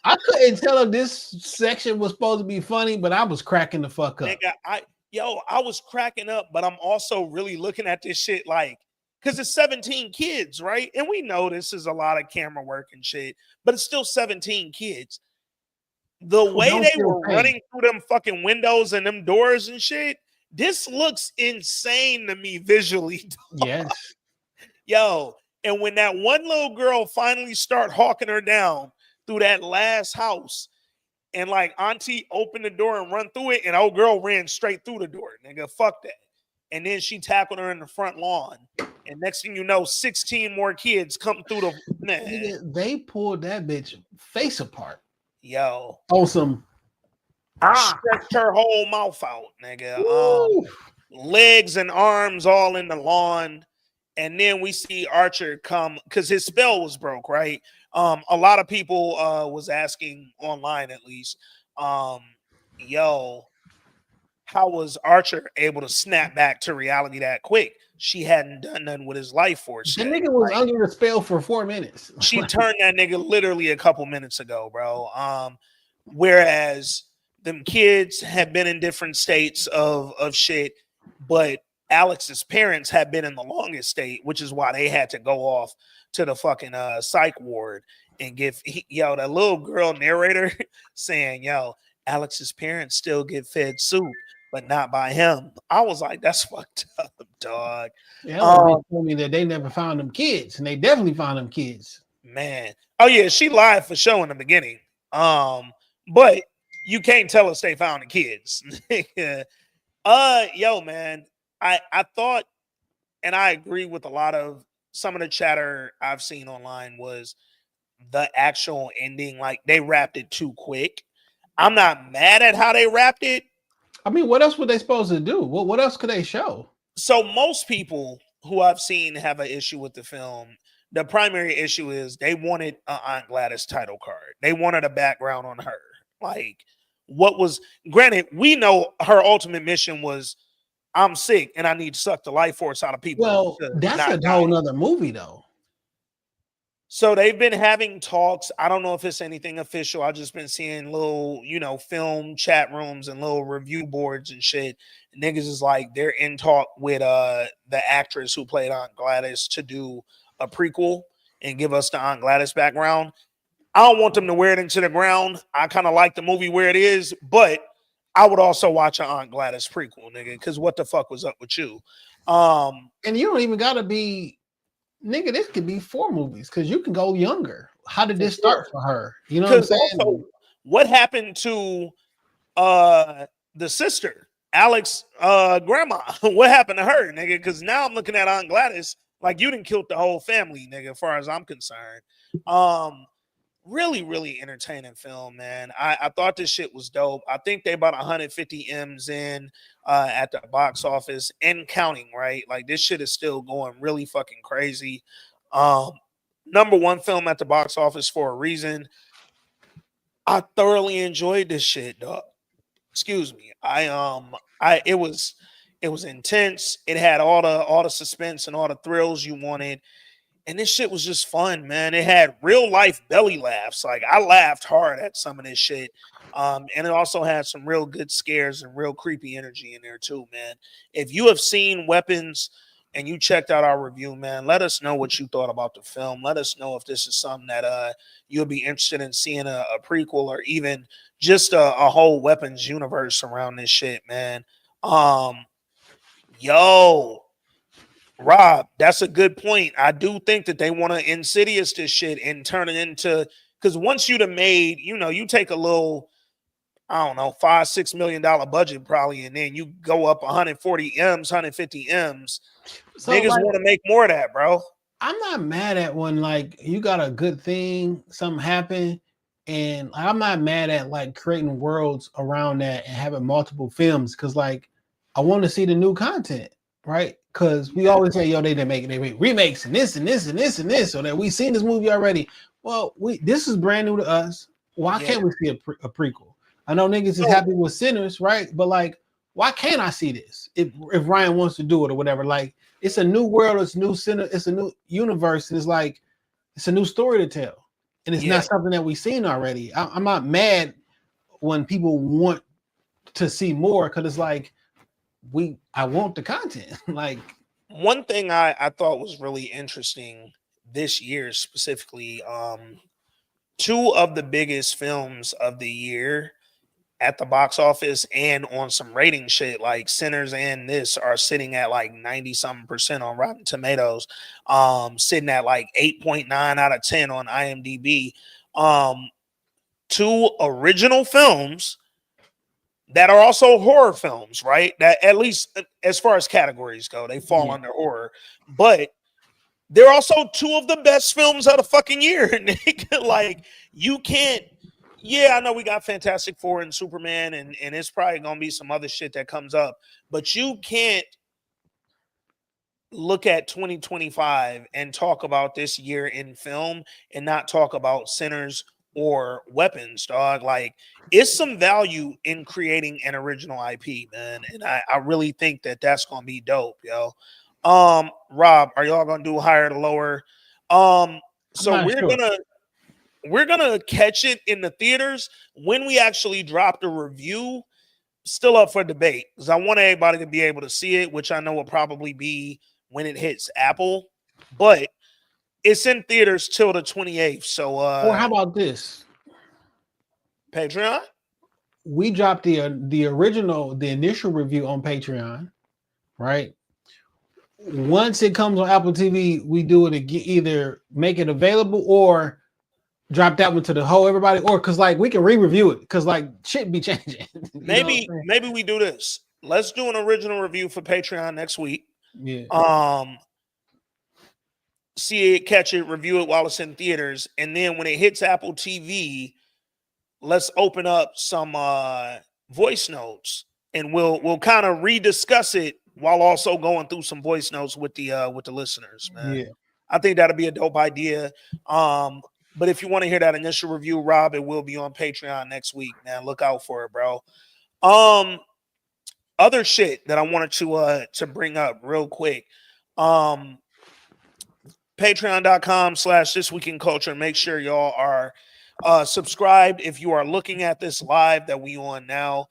I couldn't tell if this section was supposed to be funny, but I was cracking the fuck up. Nigga, I was cracking up, but I'm also really looking at this shit like, because it's 17 kids, right? And we know this is a lot of camera work and shit, but it's still 17 kids. The way they were running through them fucking windows and them doors and shit, this looks insane to me visually. Yes. Yo, and when that one little girl finally start hawking her down through that last house, and like Auntie opened the door and run through it, and old girl ran straight through the door, nigga, fuck that. And then she tackled her in the front lawn. And next thing you know, 16 more kids come through the Nigga, they pulled that bitch face apart. Yo. Awesome. Stretched her whole mouth out, nigga. Legs and arms all in the lawn. And then we see Archer come because his spell was broke, right? A lot of people was asking online, at least, yo, how was Archer able to snap back to reality that quick? She hadn't done nothing with his life force. The nigga was under the spell for 4 minutes. She turned that nigga literally a couple minutes ago, bro. Whereas them kids had been in different states of shit, but Alex's parents had been in the longest state, which is why they had to go off to the fucking psych ward and give that little girl narrator saying, yo, Alex's parents still get fed soup, but not by him. I was like, that's fucked up, dog. Yeah, told me that they never found them kids, and they definitely found them kids. Man. Oh yeah, she lied for show in the beginning. But you can't tell us they found the kids. Yo, man. I thought, and I agree with a lot of some of the chatter I've seen online, was the actual ending. Like, they wrapped it too quick. I'm not mad at how they wrapped it. I mean, what else were they supposed to do? What else could they show? So most people who I've seen have an issue with the film. The primary issue is they wanted an Aunt Gladys title card. They wanted a background on her. Like, granted, we know her ultimate mission was, I'm sick and I need to suck the life force out of people. Well, that's a whole nother movie, though. So they've been having talks. I don't know if it's anything official. I've just been seeing little, film chat rooms and little review boards and shit. Niggas is like, they're in talk with the actress who played Aunt Gladys to do a prequel and give us the Aunt Gladys background. I don't want them to wear it into the ground. I kind of like the movie where it is, but I would also watch an Aunt Gladys prequel, nigga, because what the fuck was up with you? And you don't even gotta be, nigga, this could be 4 movies because you can go younger. How did this start for her? You know what I'm saying? Also, what happened to the sister? Alex, grandma, what happened to her, nigga? Because now I'm looking at Aunt Gladys like you didn't kill the whole family, nigga. As far as I'm concerned, really, really entertaining film, man. I thought this shit was dope. I think they about 150 M's in at the box office and counting, right? Like this shit is still going really fucking crazy. Number one film at the box office for a reason. I thoroughly enjoyed this shit, dog. Excuse me. It was intense. It had all the suspense and all the thrills you wanted. And this shit was just fun, man. It had real life belly laughs. Like I laughed hard at some of this shit. And it also had some real good scares and real creepy energy in there too, man. If you have seen Weapons and you checked out our review, man, let us know what you thought about the film. Let us know if this is something that you'll be interested in seeing a prequel or even just a whole Weapons universe around this shit, man. Yo, Rob, that's a good point. I do think that they want to Insidious this shit and turn it into, because once you'd have made, you take a little, I don't know, $5-6 million budget probably, and then you go up 140 M's, 150 M's. So, niggas like, want to make more of that, bro. I'm not mad at when like you got a good thing, something happen, and I'm not mad at like creating worlds around that and having multiple films because like I want to see the new content, right? Because we always say, yo, they make remakes and this and this and this and this, so that we seen this movie already. Well, this is brand new to us. Why can't we see a prequel? I know niggas is happy with Sinners, right? But like, why can't I see this if Ryan wants to do it or whatever? Like, it's a new world, it's new center, it's a new universe, and it's like it's a new story to tell, and it's not something that we've seen already. I'm not mad when people want to see more because it's like I want the content. Like one thing I thought was really interesting this year specifically, two of the biggest films of the year at the box office and on some rating shit like Sinners and this are sitting at like 90-something% on Rotten Tomatoes, sitting at like 8.9 out of 10 on IMDb. Two original films that are also horror films, right? That at least as far as categories go, they fall under horror, but they're also two of the best films of the fucking year. Like you can't. Yeah, I know we got Fantastic Four and Superman, and it's probably gonna be some other shit that comes up, but you can't look at 2025 and talk about this year in film and not talk about Sinners or Weapons, dog. Like, it's some value in creating an original IP, man, and I really think that that's gonna be dope, yo. Rob, are y'all gonna do higher to lower? So we're gonna catch it in the theaters when we actually drop the review. Still up for debate because I want everybody to be able to see it, which I know will probably be when it hits Apple, but it's in theaters till the 28th. So, or how about this? Patreon. We dropped the initial review on Patreon, right? Once it comes on Apple TV, we do it again, either make it available or drop that one to the whole everybody, or because like we can re-review it because like shit be changing. Maybe we do this. Let's do an original review for Patreon next week. Yeah. See it, catch it, review it while it's in theaters, and then when it hits Apple TV, let's open up some voice notes, and we'll kind of rediscuss it while also going through some voice notes with the listeners, man. Yeah. I think that'll be a dope idea. But if you want to hear that initial review, Rob, it will be on Patreon next week, man. Look out for it, bro. Other shit that I wanted to bring up real quick. Patreon.com/thisweekinculture. Make sure y'all are subscribed. If you are looking at this live that we on now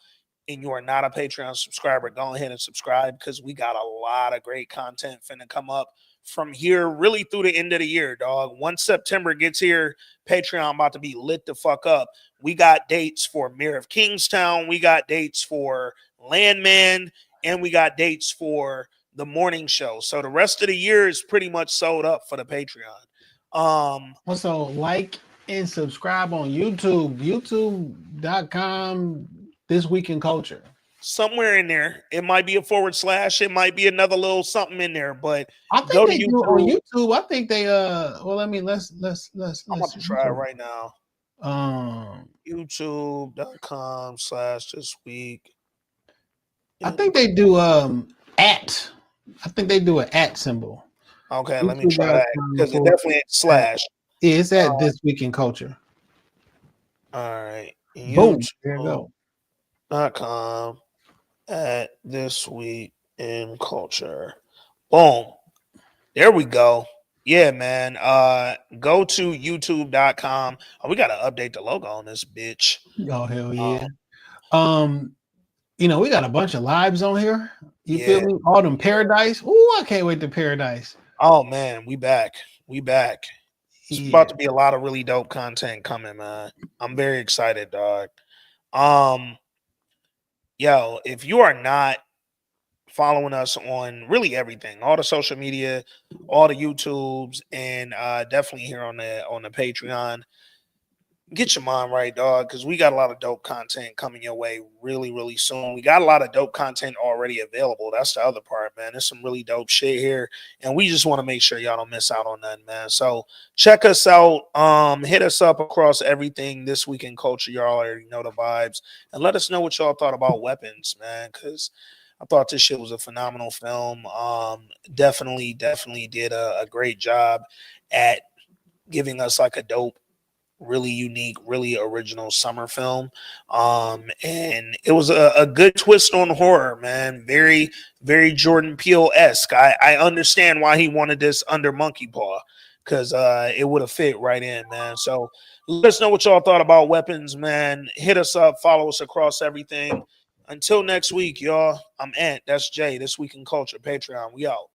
and you are not a Patreon subscriber, go ahead and subscribe because we got a lot of great content finna come up from here really through the end of the year, dog. Once September gets here, Patreon about to be lit the fuck up. We got dates for Mayor of Kingstown. We got dates for Landman, and we got dates for the morning show. So the rest of the year is pretty much sold up for the Patreon. Also like and subscribe on YouTube, youtube.com This Week in Culture. somewhere in there. It might be a /. It might be another little something in there. But I go think to they do on YouTube. YouTube. I think they well, I mean, let's I'm about to try it right now. YouTube. YouTube.com/thisweek. I think they do at. I think they do an at symbol. Okay, let me try that because it definitely ain't /. Yeah, it's at This Week in Culture. All right. Boom. There you go. .com at This Week in Culture. Boom. There we go. Yeah, man. Go to youtube.com. Oh, we gotta update the logo on this bitch. Oh, hell yeah. You know, we got a bunch of lives on here. You feel me? Autumn Paradise. Ooh, I can't wait to Paradise. Oh man, we back. We back. It's about to be a lot of really dope content coming, man. I'm very excited, dog. Yo, if you are not following us on really everything, all the social media, all the YouTubes, and definitely here on the Patreon, get your mind right, dog, because we got a lot of dope content coming your way really, really soon. We got a lot of dope content already available. That's the other part, man. There's some really dope shit here, and we just want to make sure y'all don't miss out on nothing, man. So check us out. Hit us up across everything This Week in Culture. Y'all already know the vibes, and let us know what y'all thought about Weapons, man, because I thought this shit was a phenomenal film. Definitely did a great job at giving us like a dope, really unique, really original summer film. And it was a good twist on horror, man. Very, very Jordan Peele-esque. I understand why he wanted this under Monkey Paw, because it would have fit right in, man. So let us know what y'all thought about Weapons, man. Hit us up, follow us across everything. Until next week, y'all. I'm Ant. That's Jay. This Week in Culture. Patreon. We out.